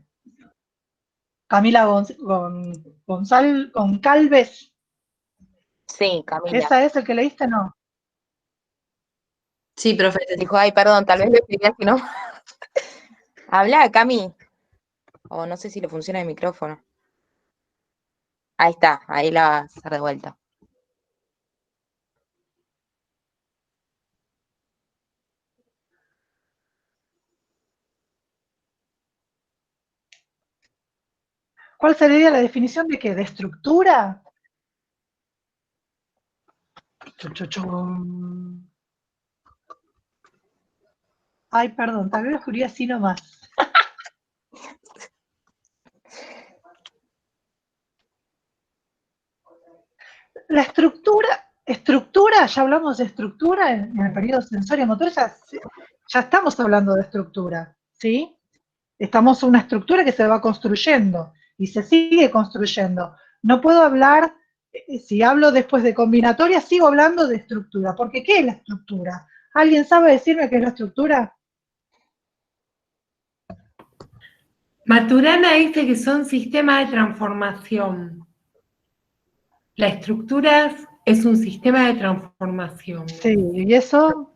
Camila Goncalves. Sí, Camila. ¿Esa es el que leíste? No. Sí, profe. Dijo, ay, perdón, tal vez lo escribí así, ¿no? Habla, Cami. O no sé si le funciona el micrófono. Ahí está, ahí la va a hacer de vuelta. ¿Cuál sería la definición de qué? ¿De estructura? Ay, perdón, tal vez lo escribí así nomás. La estructura, ya hablamos de estructura en el periodo sensorio-motor, ya estamos hablando de estructura, ¿sí? Estamos en una estructura que se va construyendo y se sigue construyendo. No puedo hablar, si hablo después de combinatoria, sigo hablando de estructura, porque ¿qué es la estructura? ¿Alguien sabe decirme qué es la estructura? Maturana dice que son sistemas de transformación. La estructura es un sistema de transformación. Sí, ¿y eso?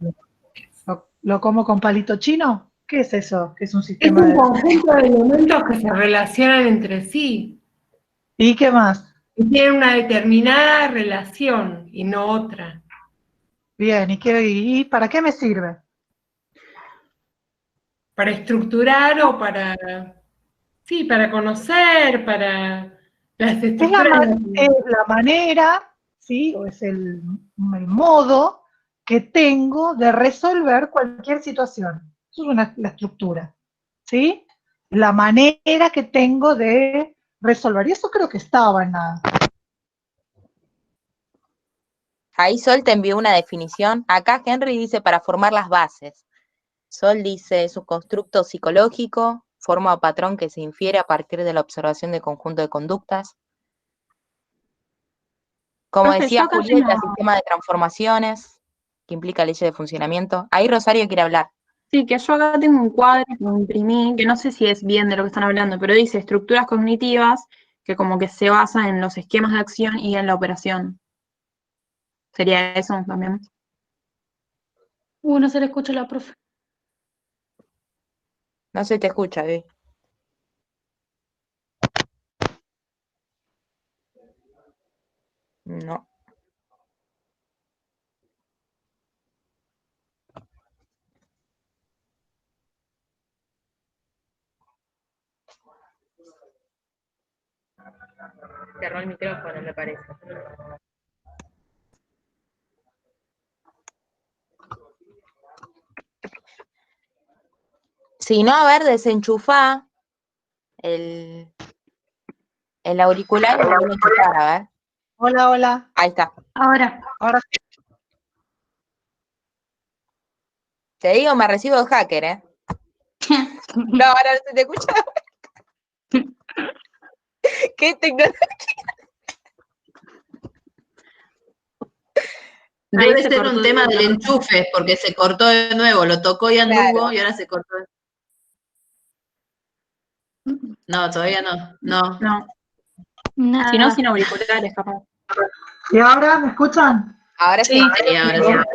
¿Lo como con palito chino? ¿Qué es eso? ¿Qué es un Es sistema un de... conjunto de elementos que se relacionan entre sí. ¿Y qué más? Y tienen una determinada relación y no otra. Bien, ¿y para qué me sirve? Para estructurar o para... Sí, para conocer, para las estructuras. Es la manera, ¿sí? O es el modo que tengo de resolver cualquier situación. Eso es la estructura, ¿sí? La manera que tengo de resolver. Y eso creo que estaba en nada. Ahí Sol te envió una definición. Acá Henry dice para formar las bases. Sol dice es un constructo psicológico, forma o patrón que se infiere a partir de la observación de conjunto de conductas. Como Profe, decía yo acá Julieta, tengo- sistema de transformaciones, que implica leyes de funcionamiento. Ahí Rosario quiere hablar. Sí, que yo acá tengo un cuadro que imprimí, que no sé si es bien de lo que están hablando, pero dice estructuras cognitivas que como que se basan en los esquemas de acción y en la operación. ¿Sería eso también? No se le escucha a la profe. No se te escucha, Vivi. No. Cerró el micrófono, me parece. Si no, a ver, desenchufá el auricular y volvemos a enchufar, a ver. Hola, hola. Ahí está. Ahora. Ahora sí. Te digo, me recibo de hacker, ¿eh? No, ahora no se te escucha. ¿Qué tecnología? Debe ser un tema del enchufe, porque se cortó de nuevo, lo tocó y anduvo Claro. y ahora se cortó. No, todavía no. No. No. Nada. Si no, sin auriculares, capaz. ¿Y ahora me escuchan? Ahora sí. Sí, ahora sí.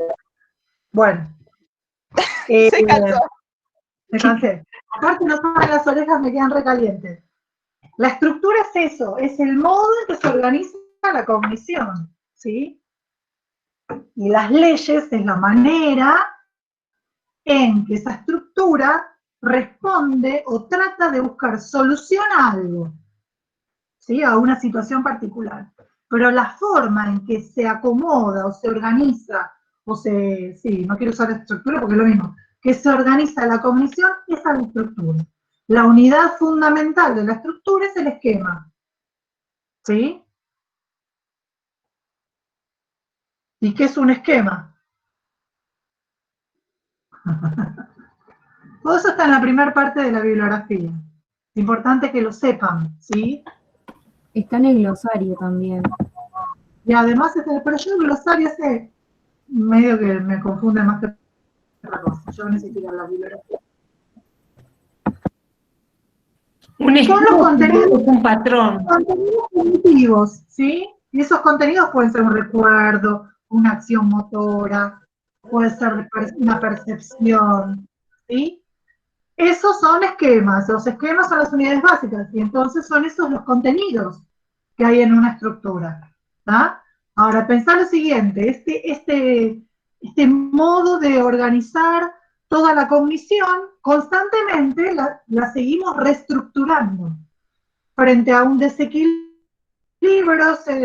Bueno. Se cansó. Me cansé. Aparte no saben las orejas, me quedan recalientes. La estructura es eso, es el modo en que se organiza la cognición, ¿sí? Y las leyes es la manera en que esa estructura responde o trata de buscar solución a algo, ¿sí? A una situación particular. Pero la forma en que se acomoda o se organiza, sí, no quiero usar estructura porque es lo mismo, que se organiza la cognición, esa es la estructura. La unidad fundamental de la estructura es el esquema, ¿sí? ¿Y qué es un esquema? Todo eso está en la primera parte de la bibliografía. Es importante que lo sepan, ¿sí? Está en el glosario también. Y además, pero yo el glosario ese medio que me confunde más que otra cosa. Yo necesito ir a la bibliografía. Son los contenidos, un patrón. Contenidos cognitivos, ¿sí? Y esos contenidos pueden ser un recuerdo, una acción motora, puede ser una percepción, ¿sí? Esos son esquemas, los esquemas son las unidades básicas, y entonces son esos los contenidos que hay en una estructura, ¿tá? Ahora, pensá lo siguiente, este modo de organizar toda la cognición, constantemente la seguimos reestructurando. Frente a un desequilibrio,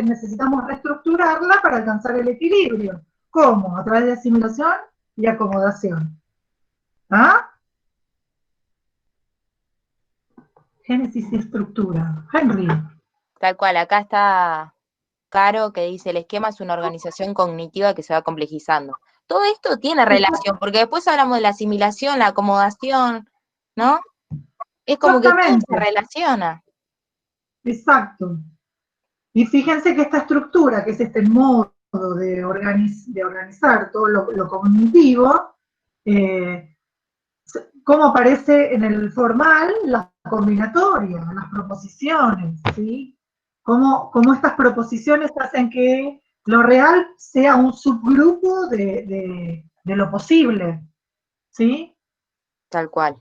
necesitamos reestructurarla para alcanzar el equilibrio. ¿Cómo? A través de asimilación y acomodación. ¿Ah? Génesis y estructura. Henry. Tal cual, acá está Caro, que dice, el esquema es una organización cognitiva que se va complejizando. Todo esto tiene relación, porque después hablamos de la asimilación, la acomodación, ¿no? Es como que todo se Exactamente, relaciona. exacto. Y fíjense que esta estructura, que es este modo de organizar todo lo cognitivo, cómo aparece en el formal la combinatoria, las proposiciones, ¿sí? Cómo estas proposiciones hacen que lo real sea un subgrupo de lo posible, ¿sí? Tal cual.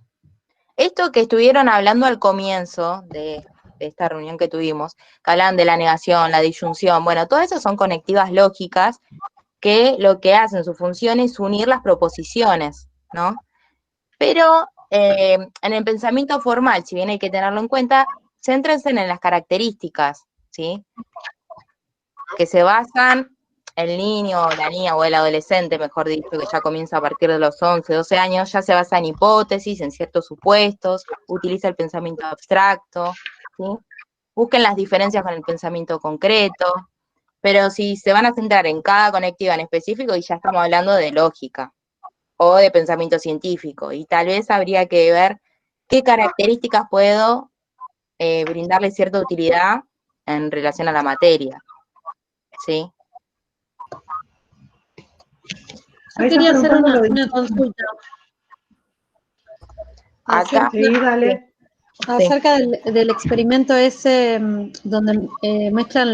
Esto que estuvieron hablando al comienzo de esta reunión que tuvimos, que hablan de la negación, la disyunción, bueno, todas esas son conectivas lógicas que lo que hacen, su función es unir las proposiciones, ¿no? Pero en el pensamiento formal, si bien hay que tenerlo en cuenta, céntrense en las características, ¿sí? Que se basan el niño o la niña o el adolescente, mejor dicho, que ya comienza a partir de los 11, 12 años, ya se basa en hipótesis, en ciertos supuestos, utiliza el pensamiento abstracto, ¿sí? Busquen las diferencias con el pensamiento concreto, pero si se van a centrar en cada conectiva en específico, y ya estamos hablando de lógica o de pensamiento científico, y tal vez habría que ver qué características puedo brindarle cierta utilidad en relación a la materia, ¿sí? Yo quería hacer una consulta Acá. Sí, dale. acerca del experimento ese donde mezclan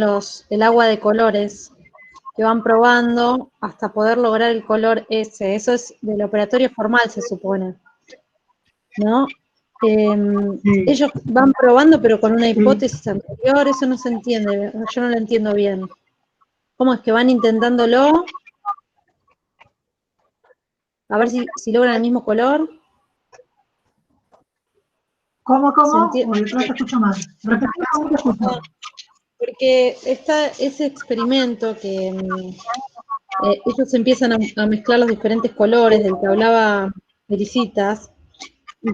el agua de colores que van probando hasta poder lograr el color ese. Eso es del operatorio formal, se supone, ¿no? Ellos van probando, pero con una hipótesis anterior, eso no se entiende, yo no lo entiendo bien. ¿Cómo es que van intentándolo? A ver si logran el mismo color. ¿Cómo? ¿Se Oye, no te escucho mal. Repetime, ¿cómo te escucho? Porque está ese experimento que ellos empiezan a mezclar los diferentes colores del que hablaba Felicitas. De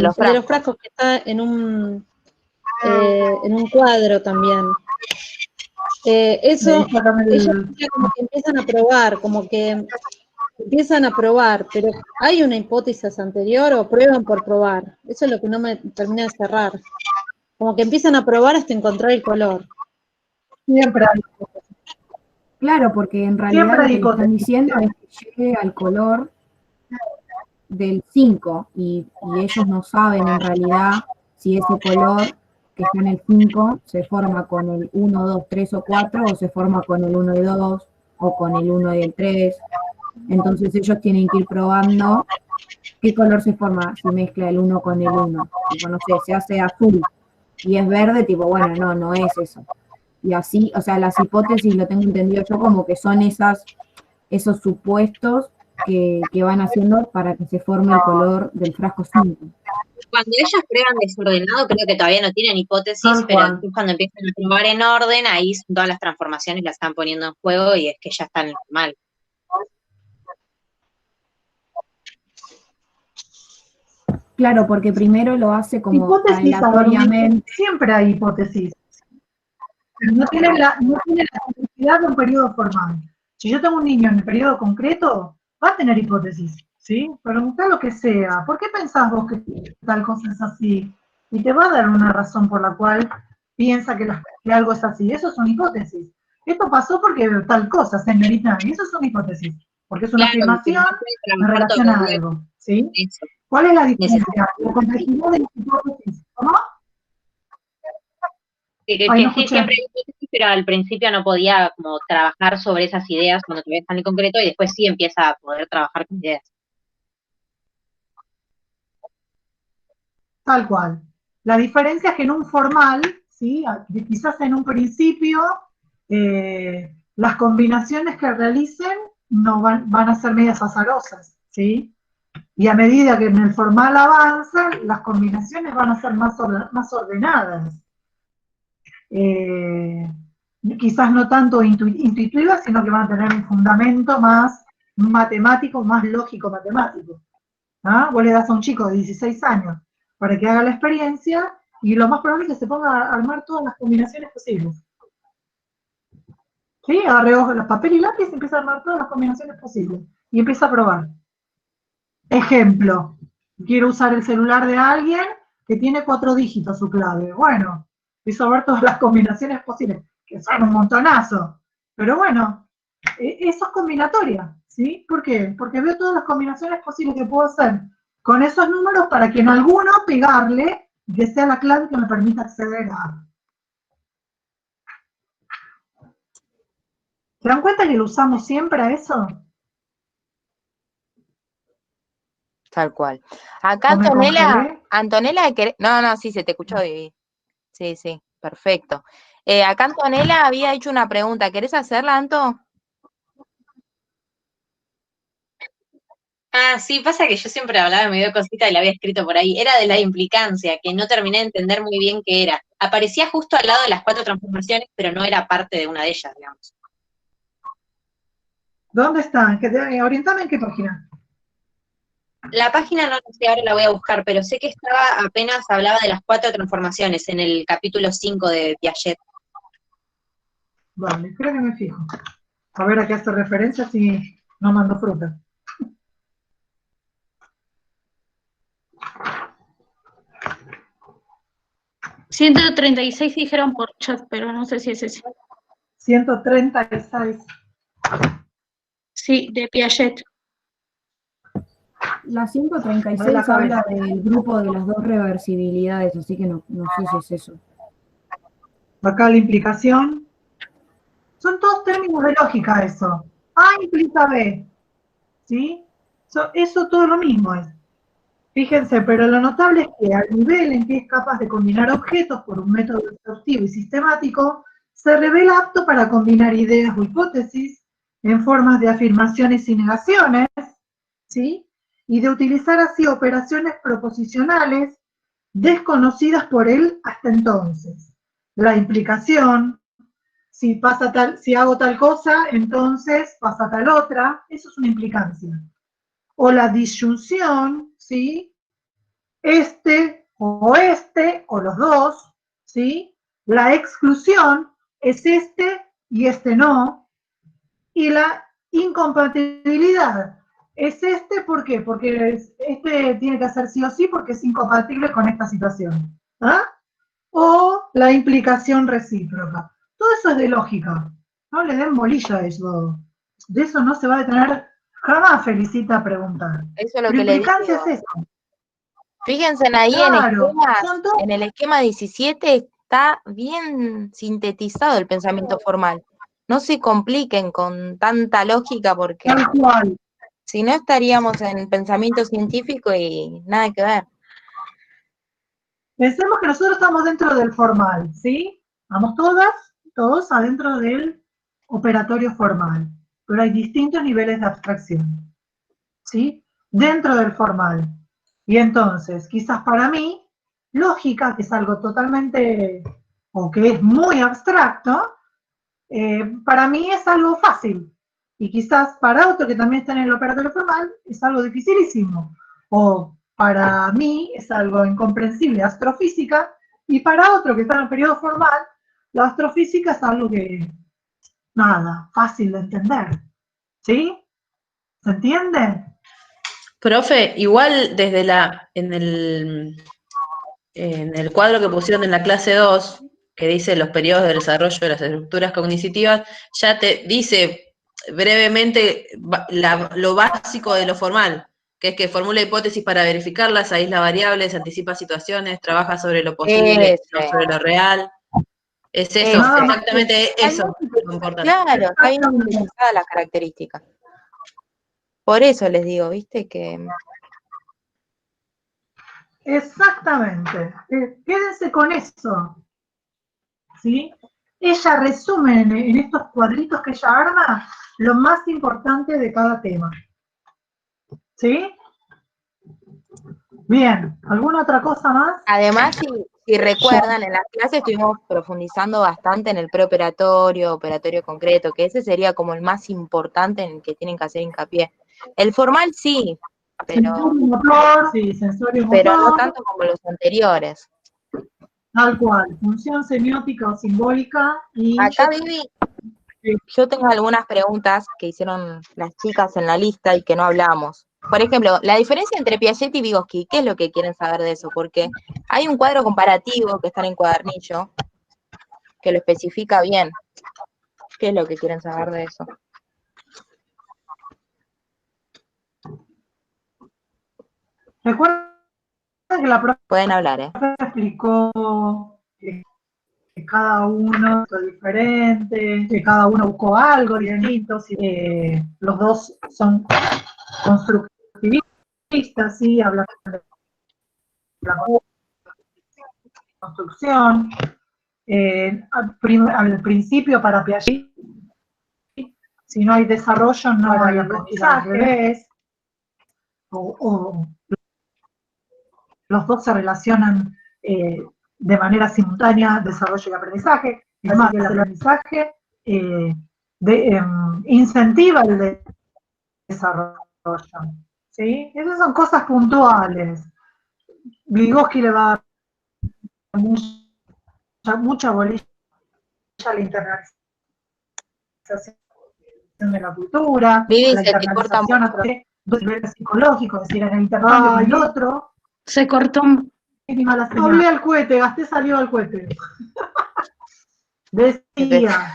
los El de los frascos que está en un cuadro también. Eso, ellos como que empiezan a probar, pero ¿hay una hipótesis anterior o prueban por probar? Eso es lo que no me termina de cerrar. Como que empiezan a probar hasta encontrar el color. Siempre hay. Claro, porque en realidad lo que le están diciendo es que llegue al color del 5 y ellos no saben en realidad si ese color que está en el 5 se forma con el 1, 2, 3 o 4 o se forma con el 1 y 2 o con el 1 y el 3. Entonces ellos tienen que ir probando qué color se forma si mezcla el 1 con el 1. Tipo, no sé, se hace azul y es verde, tipo, bueno, no es eso. Y así, o sea, las hipótesis, lo tengo entendido yo, como que son esos supuestos que van haciendo para que se forme el color del frasco 5. Cuando ellos prueban desordenado, creo que todavía no tienen hipótesis, pero después cuando empiezan a probar en orden, ahí todas las transformaciones las están poniendo en juego y es que ya están mal. Claro, porque primero lo hace como Hipótesis, aleatoriamente. siempre hay hipótesis. Pero no tiene la complejidad de un periodo formal. Si yo tengo un niño en el periodo concreto, va a tener hipótesis, ¿sí? Preguntá lo que sea. ¿Por qué pensás vos que tal cosa es así? Y te va a dar una razón por la cual piensa que algo es así. Eso es una hipótesis. Esto pasó porque tal cosa, señorita, y eso es una hipótesis. Porque es una afirmación en relación a algo, ¿sí? ¿Cuál es la diferencia? La complejidad de las hipótesis. ¿Cómo? Que sí, siempre hay hipótesis, pero al principio no podía como trabajar sobre esas ideas cuando todavía están en concreto y después sí empieza a poder trabajar con ideas. Tal cual. La diferencia es que en un formal, ¿sí? Quizás en un principio, las combinaciones que realicen no van a ser medias azarosas, ¿sí? Y a medida que en el formal avanza, las combinaciones van a ser más ordenadas. Quizás no tanto intuitivas, sino que van a tener un fundamento más matemático, más lógico-matemático. ¿Ah? Vos le das a un chico de 16 años para que haga la experiencia y lo más probable es que se ponga a armar todas las combinaciones posibles. ¿Sí? Agarre los papel y lápiz y empieza a armar todas las combinaciones posibles. Y empieza a probar. Ejemplo, quiero usar el celular de alguien que tiene 4 dígitos su clave. Bueno, empiezo a ver todas las combinaciones posibles, que son un montonazo. Pero bueno, eso es combinatoria, ¿sí? ¿Por qué? Porque veo todas las combinaciones posibles que puedo hacer con esos números para que en alguno pegarle que sea la clave que me permita acceder a. ¿Se dan cuenta que lo usamos siempre a eso? Tal cual. Acá ¿O me congelé? Antonella, no, sí, se te escuchó, Vivi. Sí, perfecto. Acá Antonella había hecho una pregunta, ¿querés hacerla, Anto? Ah, sí, pasa que yo siempre hablaba, me dio cosita y la había escrito por ahí. Era de la implicancia, que no terminé de entender muy bien qué era. Aparecía justo al lado de las 4 transformaciones, pero no era parte de una de ellas, digamos. ¿Dónde están? Orientame en qué página. La página no la sé, ahora la voy a buscar, pero sé que estaba, apenas hablaba de las 4 transformaciones en el capítulo 5 de Piaget. Vale, creo que me fijo. A ver a qué hace referencia si no mando fruta. $136 dijeron por chat, pero no sé si es ese. 136. Sí, de Piaget. La 136 habla del grupo de las 2 reversibilidades, así que no sé si es eso. Acá la implicación. Son todos términos de lógica eso. A implica B. ¿Sí? Eso todo lo mismo es. Fíjense, pero lo notable es que al nivel en que es capaz de combinar objetos por un método exhaustivo y sistemático, se revela apto para combinar ideas o hipótesis en formas de afirmaciones y negaciones, ¿sí? Y de utilizar así operaciones proposicionales desconocidas por él hasta entonces. La implicación, si hago tal cosa, entonces pasa tal otra, eso es una implicancia. O la disyunción, ¿sí? O los dos, ¿sí? La exclusión es este y este no. Y la incompatibilidad es este, ¿por qué? Porque este tiene que hacer sí o sí porque es incompatible con esta situación. ¿Ah? O la implicación recíproca. Todo eso es de lógica. No le den bolilla a eso. De eso no se va a detener jamás, Felicita, a preguntar. Eso es lo La que le implicancia digo. es eso. Fíjense ahí Claro, en el esquema 17 está bien sintetizado el pensamiento formal. No se compliquen con tanta lógica porque tal cual. Si no estaríamos en pensamiento científico y nada que ver. Pensemos que nosotros estamos dentro del formal, ¿sí? Vamos todos adentro del operatorio formal, pero hay distintos niveles de abstracción, ¿sí? Dentro del formal. Y entonces, quizás para mí, lógica, que es algo totalmente, o que es muy abstracto, para mí es algo fácil. Y quizás para otro que también está en el operatorio formal, es algo dificilísimo. O para mí es algo incomprensible, astrofísica, y para otro que está en el periodo formal, la astrofísica es algo que, nada, fácil de entender. ¿Sí? ¿Se entiende? Profe, igual desde en el cuadro que pusieron en la clase 2, que dice los periodos de desarrollo de las estructuras cognitivas, ya te dice brevemente lo básico de lo formal, que es que formula hipótesis para verificarlas, aísla variables, anticipa situaciones, trabaja sobre lo posible, no sobre lo real. Es eso, exactamente eso. Claro, está bien sintetizada las características. Por eso les digo, ¿viste? Que Exactamente. Quédense con eso. ¿Sí? Ella resume en estos cuadritos que ella arma lo más importante de cada tema. ¿Sí? Bien, ¿alguna otra cosa más? Además, si recuerdan, en las clases estuvimos profundizando bastante en el preoperatorio, operatorio concreto, que ese sería como el más importante en el que tienen que hacer hincapié. El formal sí, pero no tanto como los anteriores. Tal cual, función semiótica o simbólica y... Acá, Vivi, Yo tengo algunas preguntas que hicieron las chicas en la lista y que no hablamos. Por ejemplo, la diferencia entre Piaget y Vygotsky, ¿qué es lo que quieren saber de eso? Porque hay un cuadro comparativo que está en el cuadernillo que lo especifica bien. ¿Qué es lo que quieren saber de eso? Recuerda que la profe Pueden hablar, explicó que cada uno es diferente, que cada uno buscó algo distinto, los dos son constructivistas, sí, hablan de la construcción. Al principio para Piaget, si no hay desarrollo no hay aprendizaje, o los dos se relacionan de manera simultánea, desarrollo y aprendizaje. Además, el aprendizaje incentiva el desarrollo. ¿Sí? Esas son cosas puntuales. Vygotsky le va a dar mucha bolilla a la internalización de la cultura, Vivi, la internalización a través de niveles psicológicos, es decir, en el intercambio con el otro. Se cortó. Volví al cohete, Gasté salió al cohete. Decía,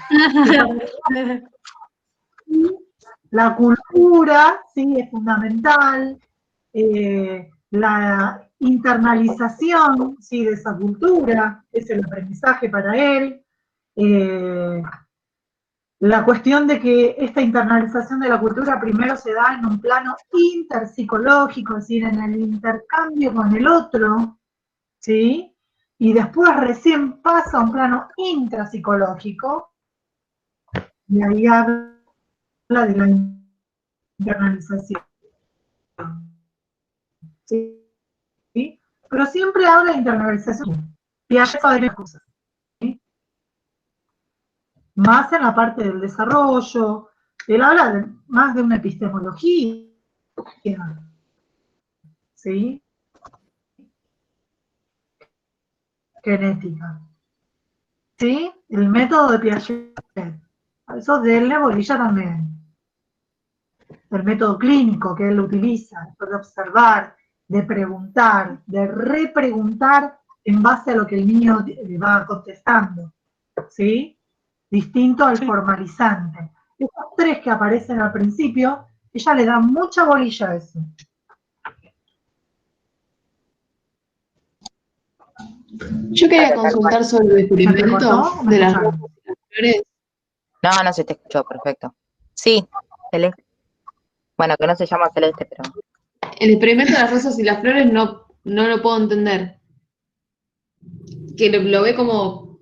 la cultura, sí, es fundamental, la internalización, sí, de esa cultura, es el aprendizaje para él, la cuestión de que esta internalización de la cultura primero se da en un plano interpsicológico, es decir, en el intercambio con el otro, ¿sí? Y después recién pasa a un plano intrapsicológico, y ahí habla de la internalización. ¿Sí? Pero siempre habla de internalización. Piaget habla de las cosas. ¿Sí? Más en la parte del desarrollo, él habla más de una epistemología, ¿sí? Genética. ¿Sí? El método de Piaget. A eso denle bolilla también. El método clínico que él utiliza, de observar, de preguntar, de repreguntar en base a lo que el niño va contestando. ¿Sí? Distinto al formalizante. Esos tres que aparecen al principio, ella le da mucha bolilla a eso. Yo quería consultar sobre el experimento de las rosas y las flores. No se te escuchó, perfecto. Sí, Celeste. Bueno, que no se llama Celeste, pero... El experimento de las rosas y las flores no lo puedo entender. Que lo ve como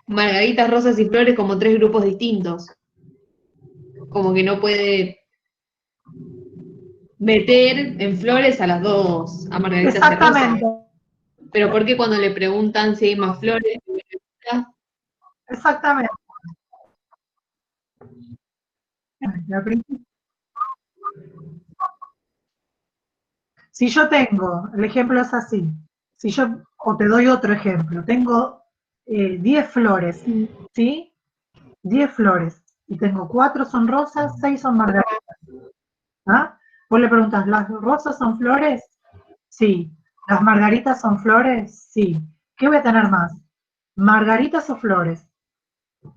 margaritas, rosas y flores como tres grupos distintos. Como que no puede meter en flores a las dos, a margaritas y rosas. Pero ¿por qué cuando le preguntan si hay más flores? Exactamente. Si yo tengo, el ejemplo es así, o te doy otro ejemplo, tengo 10 flores, ¿sí? 10 flores, y tengo 4 son rosas, 6 son margaritas. ¿Ah? Vos le preguntas, ¿las rosas son flores? Sí. ¿Las margaritas son flores? Sí. ¿Qué voy a tener más? ¿Margaritas o flores?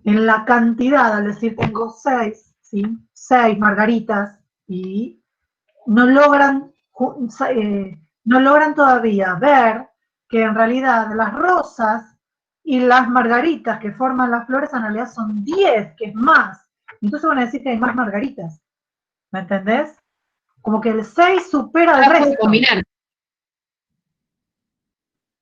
En la cantidad, al decir tengo 6, ¿sí? 6 margaritas, y no logran todavía ver que en realidad las rosas y las margaritas que forman las flores en realidad son 10, que es más. Entonces van a decir que hay más margaritas. ¿Me entendés? Como que el 6 supera al resto. Combinar.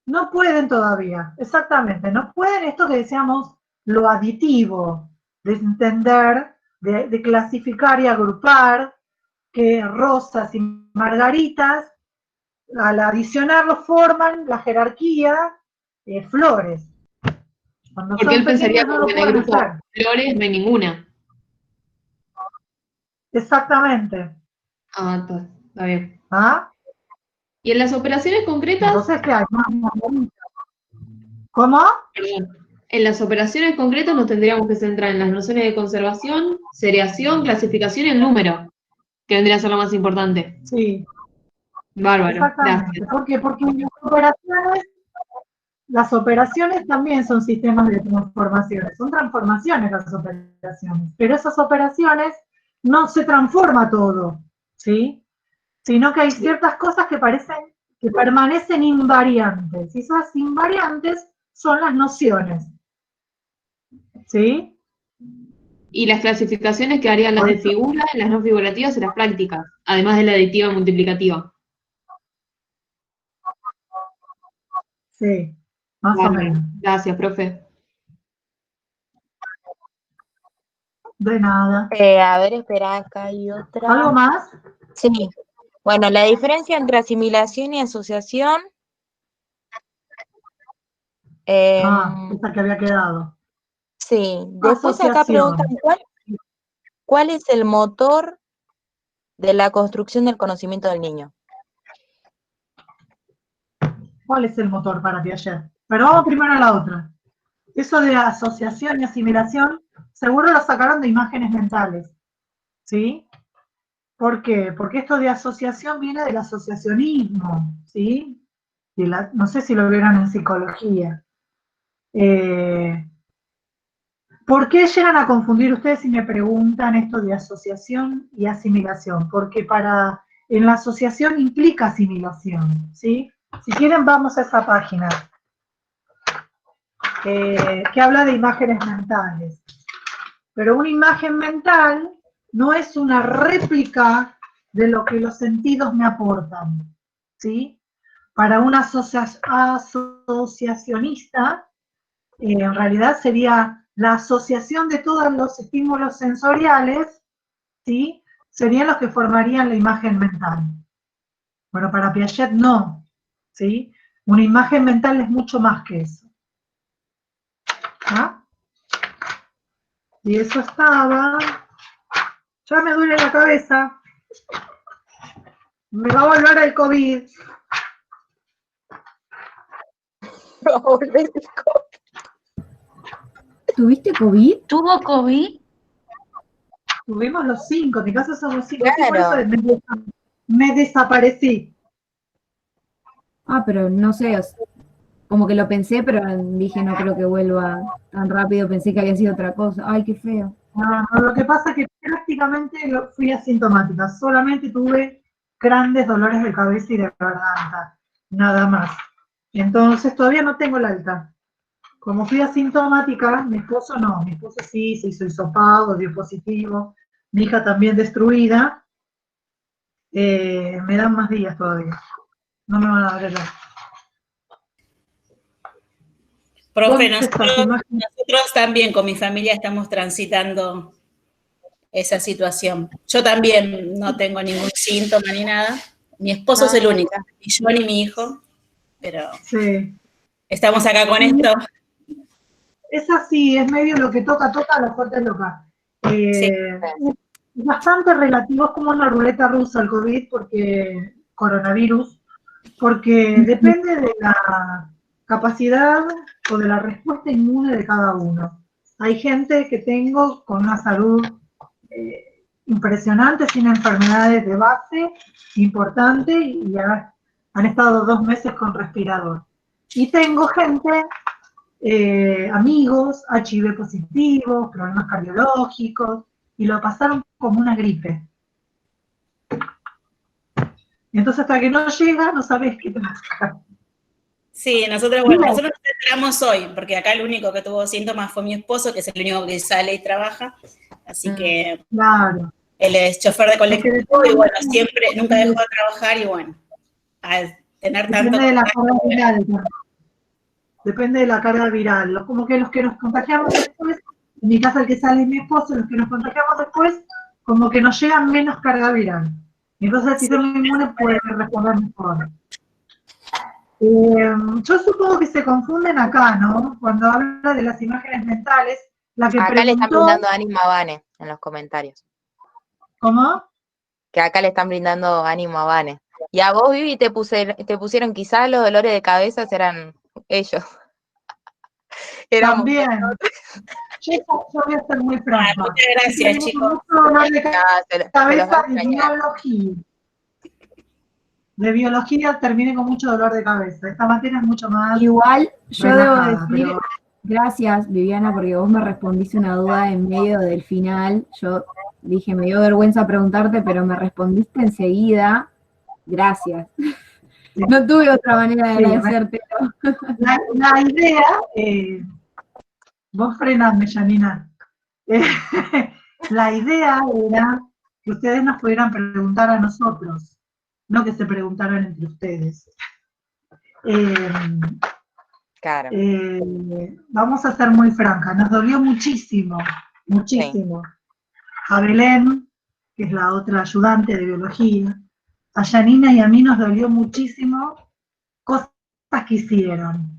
No pueden todavía, exactamente. No pueden esto que decíamos, lo aditivo, de entender, de clasificar y agrupar que rosas y margaritas, al adicionarlo, forman la jerarquía de flores. Cuando porque él pensaría no que en el grupo flores no hay ninguna. Exactamente. Ah, está bien. ¿Ah? ¿Y en las operaciones concretas? Entonces, ¿qué hay? ¿Cómo? Perdón. En las operaciones concretas nos tendríamos que centrar en las nociones de conservación, seriación, clasificación y el número, que vendría a ser lo más importante. Sí, Bárbaro, exactamente. gracias. ¿Por qué? Porque las operaciones también son sistemas de transformaciones, son transformaciones las operaciones, pero esas operaciones no se transforma todo, ¿sí? Sino que hay ciertas cosas que permanecen invariantes, y esas invariantes son las nociones, ¿sí? Y las clasificaciones quedarían las de figura, las no figurativas y las prácticas, además de la aditiva y multiplicativa. Sí, más o menos. Gracias, profe. De nada. A ver, espera, acá hay otra. ¿Algo más? Sí. Bueno, la diferencia entre asimilación y asociación. Esa que había quedado. Sí. Después acá preguntan ¿cuál es el motor de la construcción del conocimiento del niño? ¿Cuál es el motor para Piaget? Pero vamos primero a la otra. Eso de asociación y asimilación, seguro lo sacaron de imágenes mentales, ¿sí? ¿Por qué? Porque esto de asociación viene del asociacionismo, ¿sí? No sé si lo vieron en psicología. ¿Por qué llegan a confundir ustedes si me preguntan esto de asociación y asimilación? Porque en la asociación implica asimilación, ¿sí? Si quieren vamos a esa página que habla de imágenes mentales. Pero una imagen mental no es una réplica de lo que los sentidos me aportan, ¿sí? Para un asociacionista, en realidad sería la asociación de todos los estímulos sensoriales, ¿sí? Serían los que formarían la imagen mental. Bueno, para Piaget no, ¿sí? Una imagen mental es mucho más que eso. ¿Ah? Y eso estaba... Ya me duele la cabeza. Me va a volver el COVID. Me va a volver el COVID. ¿Tuviste COVID? ¿Tuvo COVID? Tuvimos los 5, en mi caso somos 5. Claro. Por eso me desaparecí. Ah, pero no sé, como que lo pensé, pero dije no creo que vuelva tan rápido, pensé que había sido otra cosa. Ay, qué feo. No, lo que pasa es que prácticamente fui asintomática, solamente tuve grandes dolores de cabeza y de garganta, nada más. Entonces todavía no tengo el alta. Como fui asintomática, mi esposo sí, se hizo hisopado, dio positivo, mi hija también destruida, me dan más días todavía, no me van a dar el alta. Profe, nosotros también con mi familia estamos transitando esa situación. Yo también no tengo ningún síntoma ni nada. Mi esposo es el único, ni yo ni mi hijo, pero sí. Estamos acá con esto. Es así, es medio lo que toca, la fuerte loca. Sí. Es bastante relativo, es como una ruleta rusa el COVID, coronavirus, porque depende de la capacidad o de la respuesta inmune de cada uno. Hay gente que tengo con una salud impresionante, sin enfermedades de base importante, y ya han estado 2 meses con respirador. Y tengo gente, amigos, HIV positivos, problemas cardiológicos, y lo pasaron como una gripe. Y entonces hasta que no llega, no sabes qué te pasa. Sí, nosotros nos enteramos hoy, porque acá el único que tuvo síntomas fue mi esposo, que es el único que sale y trabaja, así que claro. Él es chofer de colectivo y bueno, siempre, nunca dejó de trabajar y bueno, al tener tanto... Depende de la carga viral. Depende de la carga viral. Como que los que nos contagiamos después, en mi caso el que sale es mi esposo, los que nos contagiamos después, como que nos llega menos carga viral. Entonces el sistema inmune puede responder mejor. Yo supongo que se confunden acá, ¿no? Cuando habla de las imágenes mentales, la que acá preguntó... le están brindando ánimo a Vane en los comentarios. ¿Cómo? Que acá le están brindando ánimo a Vane. Y a vos, Vivi, te pusieron quizás los dolores de cabeza eran ellos. Éramos También. Yo voy a ser muy franca. Muchas gracias, chicos. Mucho dolor de se los cabeza va a de extrañar. biología. De biología terminé con mucho dolor de cabeza. Esta materia es mucho más Igual yo debo relajada, decir, pero gracias Viviana, porque vos me respondiste una duda en medio del final. Yo dije, me dio vergüenza preguntarte, pero me respondiste enseguida. Gracias. No tuve otra manera de Sí, agradecértelo. la idea, vos frenadme, Janina. La idea era que ustedes nos pudieran preguntar a nosotros, no que se preguntaran entre ustedes. Claro. Vamos a ser muy francas, nos dolió muchísimo, muchísimo. A Belén, que es la otra ayudante de biología, a Janina y a mí nos dolió muchísimo cosas que hicieron.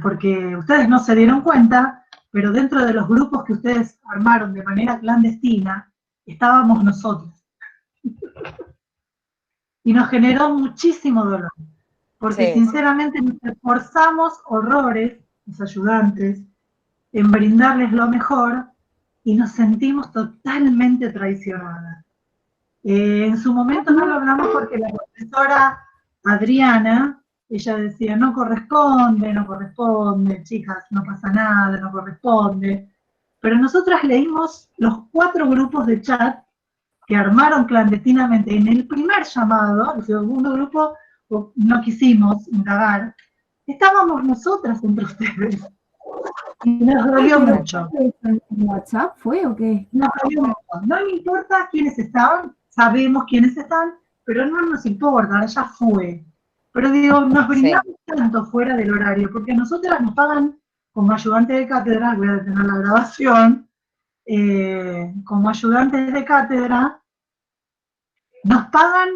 Porque ustedes no se dieron cuenta, pero dentro de los grupos que ustedes armaron de manera clandestina, estábamos nosotros. Y nos generó muchísimo dolor, porque sinceramente nos esforzamos horrores, los ayudantes, en brindarles lo mejor, y nos sentimos totalmente traicionadas. En su momento no lo hablamos porque la profesora Adriana, ella decía, no corresponde, chicas, no pasa nada, no corresponde. Pero nosotras leímos los 4 grupos de chat que armaron clandestinamente en el primer llamado, el segundo grupo no quisimos indagar, estábamos nosotras entre ustedes. Y nos dolió mucho. ¿En WhatsApp fue o qué? Nos dolió mucho. No me importa quiénes estaban, sabemos quiénes están, pero no nos importa, ya fue. Pero digo, nos brindamos tanto fuera del horario, porque a nosotras nos pagan como ayudantes de cátedra, voy a detener la grabación, como ayudantes de cátedra, nos pagan